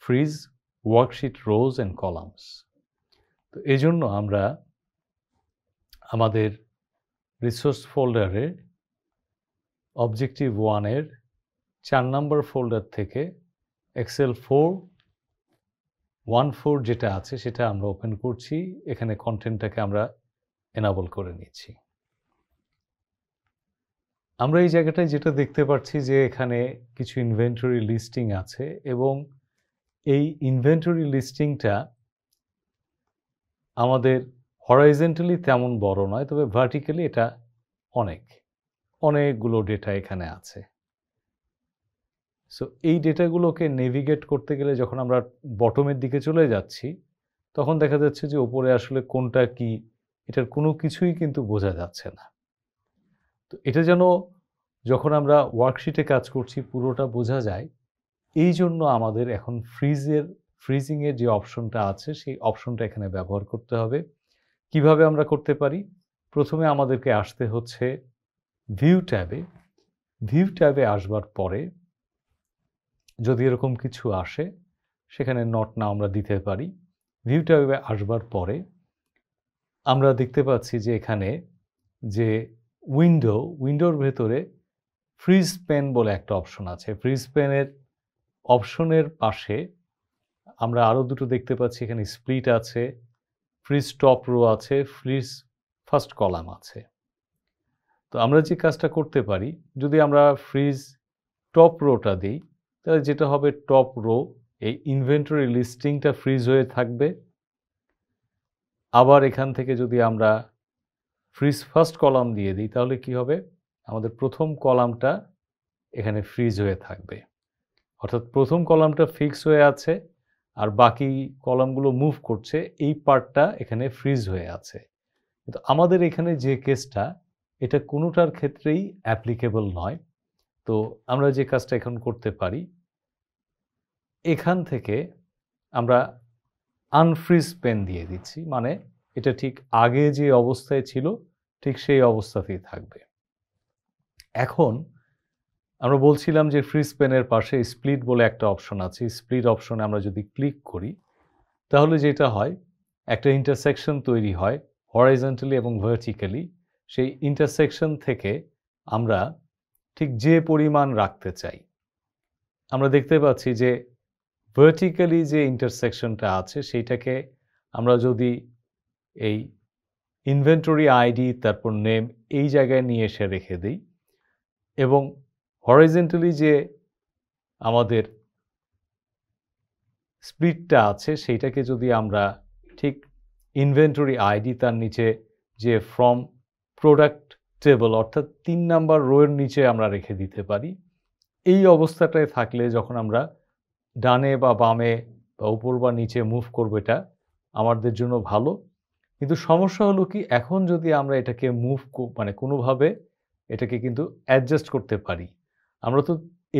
fridge worksheet rose and columns. তো এই জন্য আমরা আমাদের রিসোর্স ফোল্ডারে অবজেক্টিভ 1-এর 4 নম্বর ফোল্ডার থেকে এক্সেল 414 যেটা আছে সেটা আমরা ওপেন করছি। এখানে কন্টেন্টটাকে আমরা এনাবল করে নিচ্ছি। আমরা এই জায়গাটায় যেটা দেখতে পাচ্ছি যে এখানে কিছু ইনভেন্টরি লিস্টিং আছে এবং এই ইনভেন্টরি লিস্টিংটা আমাদের হরাইজন্টালি তেমন বড় নয়, তবে ভার্টিক্যালি এটা অনেকগুলো ডেটা এখানে আছে। সো এই ডেটাগুলোকে নেভিগেট করতে গেলে যখন আমরা বটমের দিকে চলে যাচ্ছি তখন দেখা যাচ্ছে যে উপরে আসলে কোনটা কি এটার কোনো কিছুই কিন্তু বোঝা যাচ্ছে না। তো এটা যেন যখন আমরা ওয়ার্কশিটে কাজ করছি পুরোটা বোঝা যায়, এই জন্য আমাদের এখন ফ্রিজিংয়ের যে অপশনটা আছে সেই অপশনটা এখানে ব্যবহার করতে হবে। কিভাবে আমরা করতে পারি? প্রথমে আমাদেরকে আসতে হচ্ছে ভিউ ট্যাবে। ভিউ ট্যাবে আসবার পরে যদি এরকম কিছু আসে সেখানে নট নাও আমরা দিতে পারি। ভিউ ট্যাবে আসবার পরে আমরা দেখতে পাচ্ছি যে এখানে যে উইন্ডোর ভেতরে ফ্রিজ পেন বলে একটা অপশন আছে। ফ্রিজ পেনের অপশনের পাশে আমরা আরও দুটো দেখতে পাচ্ছি, এখানে স্প্লিট আছে, ফ্রিজ টপ রো আছে, ফ্রিজ ফার্স্ট কলাম আছে। তো আমরা যে কাজটা করতে পারি, যদি আমরা ফ্রিজ টপ রোটা দিই তাহলে যেটা হবে টপ রো এই ইনভেন্টরি লিস্টিংটা ফ্রিজ হয়ে থাকবে। আবার এখান থেকে যদি আমরা ফ্রিজ ফার্স্ট কলাম দিয়ে দিই তাহলে কি হবে, আমাদের প্রথম কলামটা এখানে ফ্রিজ হয়ে থাকবে। অর্থাৎ প্রথম কলামটা ফিক্স হয়ে আছে আর বাকি কলামগুলো মুভ করছে, এই পার্টটা এখানে ফ্রিজ হয়ে আছে। কিন্তু আমাদের এখানে যে কেসটা, এটা কোনোটার ক্ষেত্রেই অ্যাপ্লিকেবল নয়। তো আমরা যে কাজটা এখন করতে পারি, এখান থেকে আমরা আনফ্রিজ পেন দিয়ে দিচ্ছি, মানে এটা ঠিক আগে যে অবস্থায় ছিল ঠিক সেই অবস্থাতেই থাকবে। এখন আমরা বলছিলাম যে ফ্রিজ পেনের পাশে স্প্লিট বলে একটা অপশন আছে। স্প্লিট অপশনে আমরা যদি ক্লিক করি তাহলে যেটা হয়, একটা ইন্টারসেকশন তৈরি হয় হরাইজন্টালি এবং ভার্টিক্যালি। সেই ইন্টারসেকশন থেকে আমরা ঠিক যে পরিমাণ রাখতে চাই, আমরা দেখতে পাচ্ছি যে ভার্টিক্যালি যে ইন্টারসেকশনটা আছে সেইটাকে আমরা যদি এই ইনভেন্টরি আইডি তারপর নেম এই জায়গায় নিয়ে এসে রেখে দিই এবং হরাইজন্টালি যে আমাদের স্প্লিটটা আছে সেইটাকে যদি আমরা ঠিক ইনভেন্টরি আইডি তার নিচে যে ফ্রম প্রোডাক্ট টেবল অর্থাৎ 3 নাম্বার রোয়ের নিচে আমরা রেখে দিতে পারি। এই অবস্থাটায় থাকলে যখন আমরা ডানে বা বামে বা উপর বা নিচে মুভ করবো এটা আমাদের জন্য ভালো। কিন্তু সমস্যা হলো কি, এখন যদি আমরা এটাকে মুভ মানে কোনোভাবে এটাকে কিন্তু অ্যাডজাস্ট করতে পারি। আমরা তো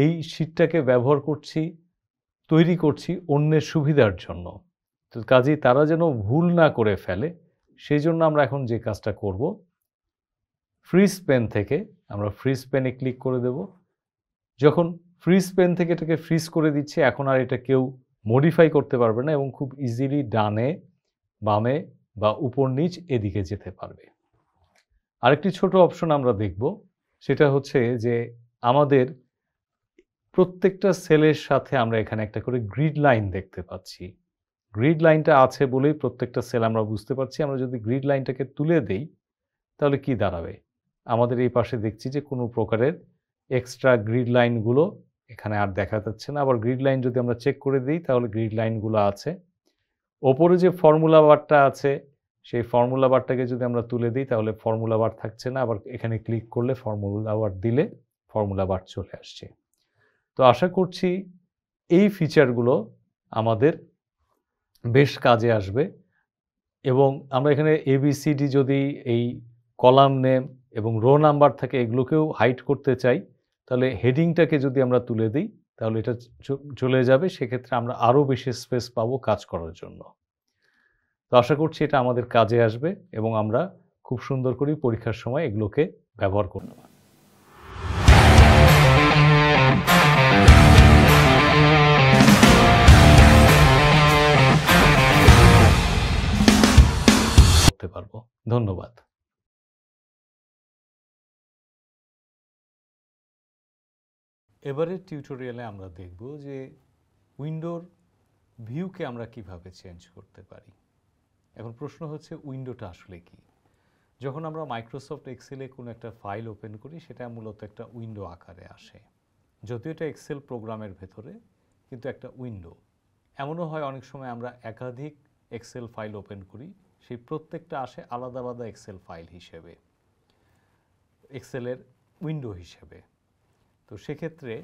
এই শীটটাকে ব্যবহার করছি, তৈরি করছি অন্যের সুবিধার জন্য। তো কাজেই তারা যেন ভুল না করে ফেলে সেই জন্য আমরা এখন যে কাজটা করব, ফ্রিজ পেন থেকে আমরা ফ্রিজ পেনে ক্লিক করে দেব। যখন ফ্রিজ পেন থেকে এটাকে ফ্রিজ করে দিচ্ছে, এখন আর এটা কেউ মডিফাই করতে পারবে না এবং খুব ইজিলি ডানে বামে বা উপর নিচ এদিকে যেতে পারবে। আরেকটি ছোট অপশন আমরা দেখব, সেটা হচ্ছে যে আমাদের প্রত্যেকটা সেলের সাথে আমরা এখানে একটা করে গ্রিড লাইন দেখতে পাচ্ছি। গ্রিড লাইনটা আছে বলেই প্রত্যেকটা সেল আমরা বুঝতে পারছি। আমরা যদি গ্রিড লাইনটাকে তুলে দেই তাহলে কি দাঁড়াবে, আমাদের এই পাশে দেখছি যে কোনো প্রকারের এক্সট্রা গ্রিড লাইনগুলো এখানে আর দেখা যাচ্ছে না। আবার গ্রিড লাইন যদি আমরা চেক করে দিই তাহলে গ্রিড লাইনগুলো আছে। ওপরে যে ফর্মুলা বারটা আছে সেই ফর্মুলা বারটাকে যদি আমরা তুলে দিই তাহলে ফর্মুলা বার থাকছে না। আবার এখানে ক্লিক করলে ফর্মুলা বার দিলে ফর্মুলা বার চলে আসছে। তো আশা করছি এই ফিচারগুলো আমাদের বেশ কাজে আসবে এবং আমরা এখানে এবিসিডি যদি এই কলাম নেম এবং রো নাম্বার থাকে এগুলোকেও হাইড করতে চাই তাহলে হেডিংটাকে যদি আমরা তুলে দিই তাহলে এটা চলে যাবে। সেক্ষেত্রে আমরা আরও বেশি স্পেস পাবো কাজ করার জন্য। তো আশা করছি এটা আমাদের কাজে আসবে এবং আমরা খুব সুন্দর করে পরীক্ষার সময় এগুলোকে ব্যবহার করব। করতে পারবো। ধন্যবাদ। এবারের টিউটোরিয়ালে আমরা দেখব যে উইন্ডোর ভিউকে আমরা কিভাবে চেঞ্জ করতে পারি। এখন প্রশ্ন হচ্ছে উইন্ডোটা আসলে কি? যখন আমরা মাইক্রোসফট এক্সেলে কোনো একটা ফাইল ওপেন করি সেটা মূলত একটা উইন্ডো আকারে আসে। যদিও এটা এক্সেল প্রোগ্রামের ভেতরে, কিন্তু একটা উইন্ডো। এমনও হয় অনেক সময় আমরা একাধিক এক্সেল ফাইল ওপেন করি, সেই প্রত্যেকটা আসে আলাদা আলাদা এক্সেল ফাইল হিসেবে, এক্সেলের উইন্ডো হিসেবে। তো সেক্ষেত্রে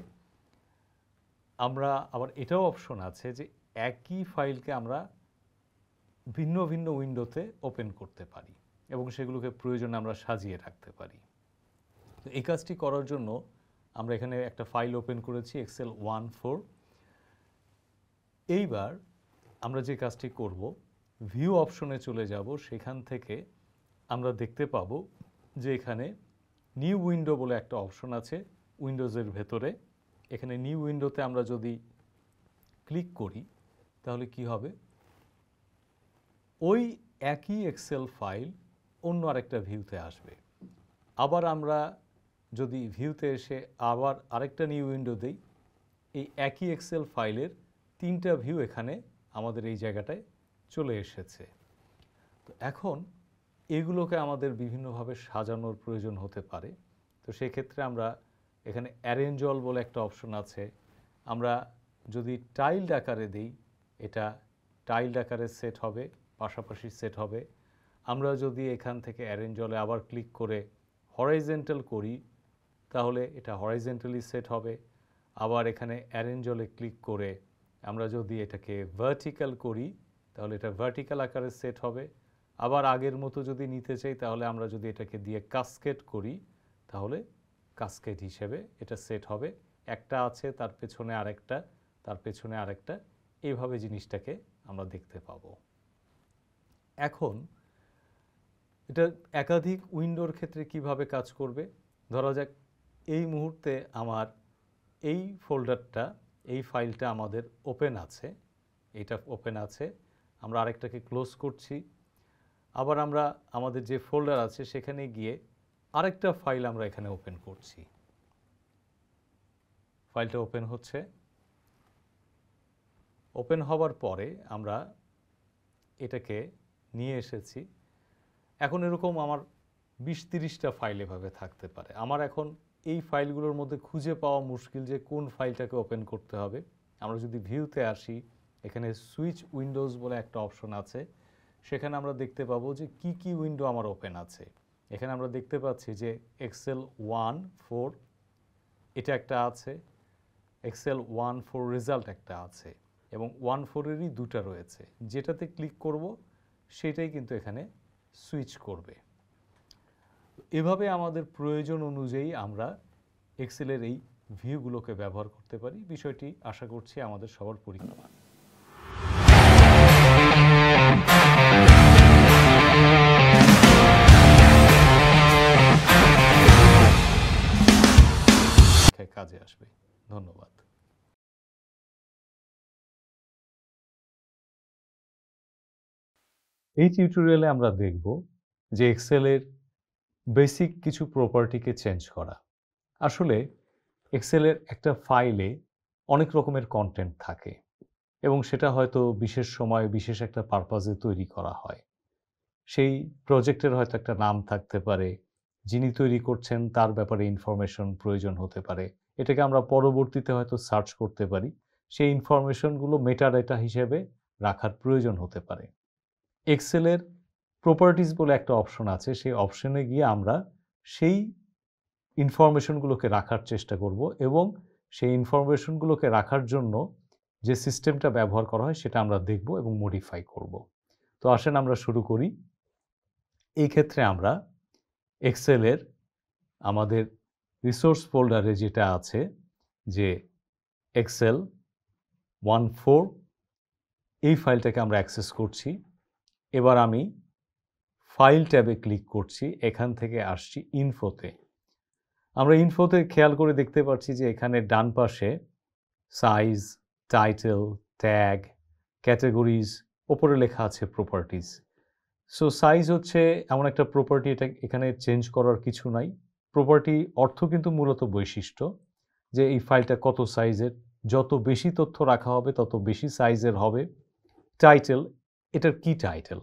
আমরা আবার এটাও অপশন আছে যে একই ফাইলকে আমরা ভিন্ন ভিন্ন উইন্ডোতে ওপেন করতে পারি এবং সেগুলোকে প্রয়োজনে আমরা সাজিয়ে রাখতে পারি। তো এই কাজটি করার জন্য আমরা এখানে একটা ফাইল ওপেন করেছি এক্সেল 1.4। এইবার আমরা যে কাজটি করব, ভিউ অপশনে চলে যাব। সেখান থেকে আমরা দেখতে পাবো যে এখানে নিউ উইন্ডো বলে একটা অপশন আছে উইন্ডোজের ভেতরে। এখানে নিউ উইন্ডোতে আমরা যদি ক্লিক করি তাহলে কি হবে, ওই একই এক্সেল ফাইল অন্য আরেকটা ভিউতে আসবে। আবার আমরা যদি ভিউতে এসে আবার আরেকটা নিউ উইন্ডো দেই, এই একই এক্সেল ফাইলের 3টা ভিউ এখানে আমাদের এই জায়গাটায় চলে এসেছে। তো এখন এগুলোকে আমাদের বিভিন্নভাবে সাজানোর প্রয়োজন হতে পারে। তো সেক্ষেত্রে আমরা এখানে অ্যারেঞ্জ অল বলে একটা অপশন আছে, আমরা যদি টাইলড আকারে দেই, এটা টাইলড আকারে সেট হবে, পাশাপাশি সেট হবে। আমরা যদি এখান থেকে অ্যারেঞ্জ অলে আবার ক্লিক করে হরাইজন্টাল করি, তাহলে এটা হরাইজন্টালি সেট হবে। আবার এখানে অ্যারেঞ্জ অলে ক্লিক করে আমরা যদি এটাকে ভার্টিক্যাল করি, তাহলে এটা ভার্টিক্যাল আকারে সেট হবে। আবার আগের মতো যদি নিতে চাই, তাহলে আমরা যদি এটাকে দিয়ে কাসকেড করি, তাহলে কাসকেড হিসেবে এটা সেট হবে। একটা আছে, তার পেছনে আরেকটা, তার পেছনে আরেকটা, এইভাবে জিনিসটাকে আমরা দেখতে পাবো। এখন এটা একাধিক উইন্ডোর ক্ষেত্রে কিভাবে কাজ করবে? ধরা যাক এই মুহূর্তে আমার এই ফোল্ডারটা, এই ফাইলটা আমাদের ওপেন আছে, এটা ওপেন আছে। আমরা আরেকটাকে ক্লোজ করছি। আবার আমরা আমাদের যে ফোল্ডার আছে সেখানে গিয়ে আরেকটা ফাইল আমরা এখানে ওপেন করছি। ফাইলটা ওপেন হচ্ছে। ওপেন হওয়ার পরে আমরা এটাকে নিয়ে এসেছি। এখন এরকম আমার 20-30টা ফাইল এভাবে থাকতে পারে। আমার এখন এই ফাইলগুলোর মধ্যে খুঁজে পাওয়া মুশকিল যে কোন ফাইলটাকে ওপেন করতে হবে। আমরা যদি ভিউতে আসি, এখানে সুইচ উইন্ডোজ বলে একটা অপশন আছে, সেখানে আমরা দেখতে পাবো যে কি কি উইন্ডো আমার ওপেন আছে। এখানে আমরা দেখতে পাচ্ছি যে এক্সেল 1.4 এটা একটা আছে, এক্সেল 1.4 রেজাল্ট একটা আছে, এবং 1.4-এরই দুটা রয়েছে। যেটাতে ক্লিক করব সেটাই কিন্তু এখানে সুইচ করবে। এভাবে আমাদের প্রয়োজন অনুযায়ী আমরা এক্সেলের এই ভিউগুলোকে ব্যবহার করতে পারি। বিষয়টি আশা করছি আমাদের সবার পরিচিত। কাজে আসবে। ধন্যবাদ। এই টিউটোরিয়ালে আমরা দেখব যে এক্সেলের বেসিক কিছু প্রপার্টিকে চেঞ্জ করা। আসলে এক্সেলের একটা ফাইলে অনেক রকমের কন্টেন্ট থাকে এবং সেটা হয়তো বিশেষ সময়ে বিশেষ একটা পারপাজে তৈরি করা হয়। সেই প্রজেক্টের হয়তো একটা নাম থাকতে পারে, যিনি তৈরি করছেন তার ব্যাপারে ইনফরমেশন প্রয়োজন হতে পারে, এটাকে আমরা পরবর্তীতে হয়তো সার্চ করতে পারি। সেই ইনফরমেশনগুলো মেটাডেটা হিসেবে রাখার প্রয়োজন হতে পারে। এক্সেলের প্রপার্টিজ বলে একটা অপশন আছে, সেই অপশনে গিয়ে আমরা সেই ইনফরমেশনগুলোকে রাখার চেষ্টা করব এবং সেই ইনফরমেশনগুলোকে রাখার জন্য যে সিস্টেমটা ব্যবহার করা হয় সেটা আমরা দেখব এবং মডিফাই করব। তো আসেন আমরা শুরু করি। এই ক্ষেত্রে আমরা এক্সেলের আমাদের রিসোর্স ফোল্ডারে যেটা আছে যে এক্সেল 1.4 এই ফাইলটাকে আমরা অ্যাক্সেস করছি। এবার আমি ফাইল ট্যাবে ক্লিক করছি, এখান থেকে আসছি ইনফোতে। আমরা ইনফোতে খেয়াল করে দেখতে পাচ্ছি যে এখানে ডান পাশে সাইজ, টাইটেল, ট্যাগ, ক্যাটাগরিজ, ওপরে লেখা আছে প্রপার্টিজ। সো সাইজ হচ্ছে এমন একটা প্রপার্টি, এটা এখানে চেঞ্জ করার কিছু নাই। প্রপার্টি অর্থ কিন্তু মূলত বৈশিষ্ট্য, যে এই ফাইলটা কত সাইজের, যত বেশি তথ্য রাখা হবে তত বেশি সাইজের হবে। টাইটেল, এটার কি টাইটেল,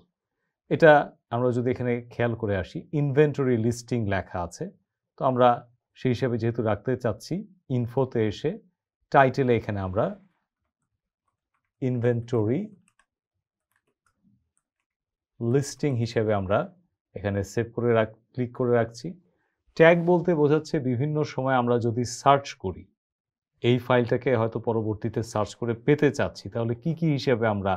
এটা আমরা যদি এখানে খেয়াল করে আসি ইনভেন্টরি লিস্টিং লেখা আছে, তো আমরা সেই হিসাবে যেহেতু রাখতে চাচ্ছি ইনফোতে এসে টাইটেলে এখানে আমরা ইনভেন্টরি লিস্টিং হিসেবে আমরা এখানে সেভ করে ক্লিক করে রাখছি। ট্যাগ বলতে বোঝাচ্ছে বিভিন্ন সময় আমরা যদি সার্চ করি, এই ফাইলটাকে হয়তো পরবর্তীতে সার্চ করে পেতে চাচ্ছি, তাহলে কি কি হিসেবে আমরা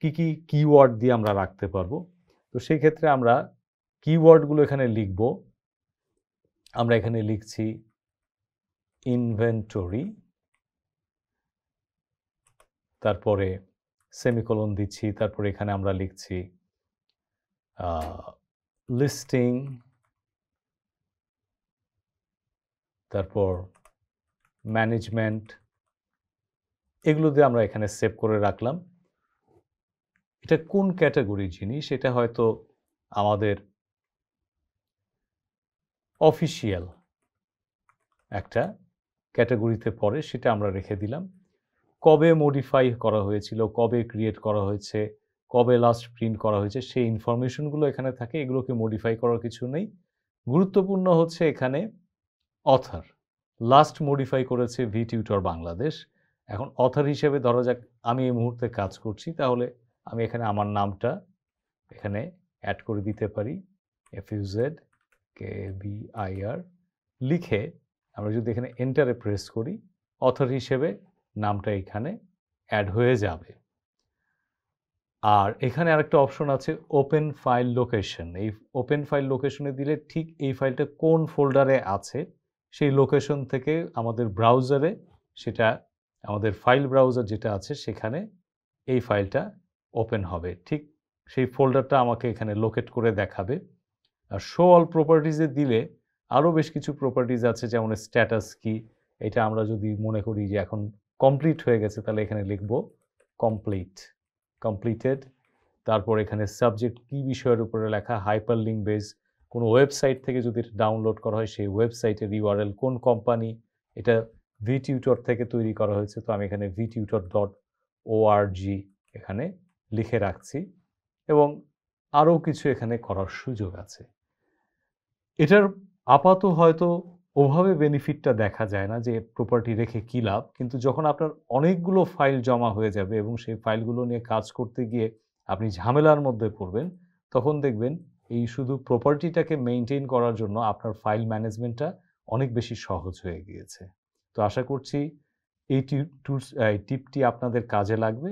কি কি কিওয়ার্ড দিয়ে আমরা রাখতে পারবো। তো সেই ক্ষেত্রে আমরা কিওয়ার্ডগুলো এখানে লিখব। আমরা এখানে লিখছি ইনভেন্টরি, তারপরে সেমিকোলন দিচ্ছি, তারপরে এখানে আমরা লিখছি লিস্টিং, তারপর ম্যানেজমেন্ট, এগুলো দিয়ে আমরা এখানে সেভ করে রাখলাম। এটা কোন ক্যাটাগরির জিনিস, এটা হয়তো আমাদের অফিসিয়াল একটা ক্যাটাগরিতে পড়ে, সেটা আমরা রেখে দিলাম। কবে মডিফাই করা হয়েছিল, কবে ক্রিয়েট করা হয়েছে, কবে লাস্ট প্রিন্ট করা হয়েছে, সেই ইনফরমেশনগুলো এখানে থাকে, এগুলোকে মডিফাই করার কিছু নেই। গুরুত্বপূর্ণ হচ্ছে এখানে অথর, লাস্ট মডিফাই করেছে ভিটিউটর বাংলাদেশ। এখন অথর হিসেবে ধরা যাক আমি এই মুহূর্তে কাজ করছি, তাহলে আমি এখানে আমার নামটা এখানে অ্যাড করে দিতে পারি, FUZKBIR লিখে আমরা যদি এখানে এন্টারে প্রেস করি, অথর হিসেবে নামটা এখানে অ্যাড হয়ে যাবে। আর এখানে আরেকটা অপশন আছে ওপেন ফাইল লোকেশন। এই ওপেন ফাইল লোকেশনে দিলে ঠিক এই ফাইলটা কোন ফোল্ডারে আছে সেই লোকেশন থেকে আমাদের ব্রাউজারে, সেটা আমাদের ফাইল ব্রাউজার যেটা আছে সেখানে এই ফাইলটা ওপেন হবে, ঠিক সেই ফোল্ডারটা আমাকে এখানে লোকেট করে দেখাবে। আর শো অল প্রপার্টিজে দিলে আরও বেশ কিছু প্রপার্টিজ আছে, যেমন স্ট্যাটাস কি, এটা আমরা যদি মনে করি যে এখন কমপ্লিট হয়ে গেছে তাহলে এখানে লিখব কমপ্লিটেড। তারপর এখানে সাবজেক্ট কি বিষয়ের উপরে লেখা, হাইপার লিঙ্ক বেস, কোনো ওয়েবসাইট থেকে যদি এটা ডাউনলোড করা হয় সেই ওয়েবসাইটের ইউআরএল, কোন কোম্পানি, এটা ভিটিউটর থেকে তৈরি করা হয়েছে, তো আমি এখানে vtutor.org এখানে লিখে রাখছি, এবং আরও কিছু এখানে করার সুযোগ আছে। এটার আপাত হয়তো ওভাবে বেনিফিটটা দেখা যায় না যে প্রপার্টি রেখে কী লাভ, কিন্তু যখন আপনার অনেকগুলো ফাইল জমা হয়ে যাবে এবং সেই ফাইলগুলো নিয়ে কাজ করতে গিয়ে আপনি ঝামেলার মধ্যে পড়বেন, তখন দেখবেন এই শুধু প্রপার্টিটাকে মেইনটেইন করার জন্য আপনার ফাইল ম্যানেজমেন্টটা অনেক বেশি সহজ হয়ে গিয়েছে। তো আশা করছি এই টিপটি আপনাদের কাজে লাগবে।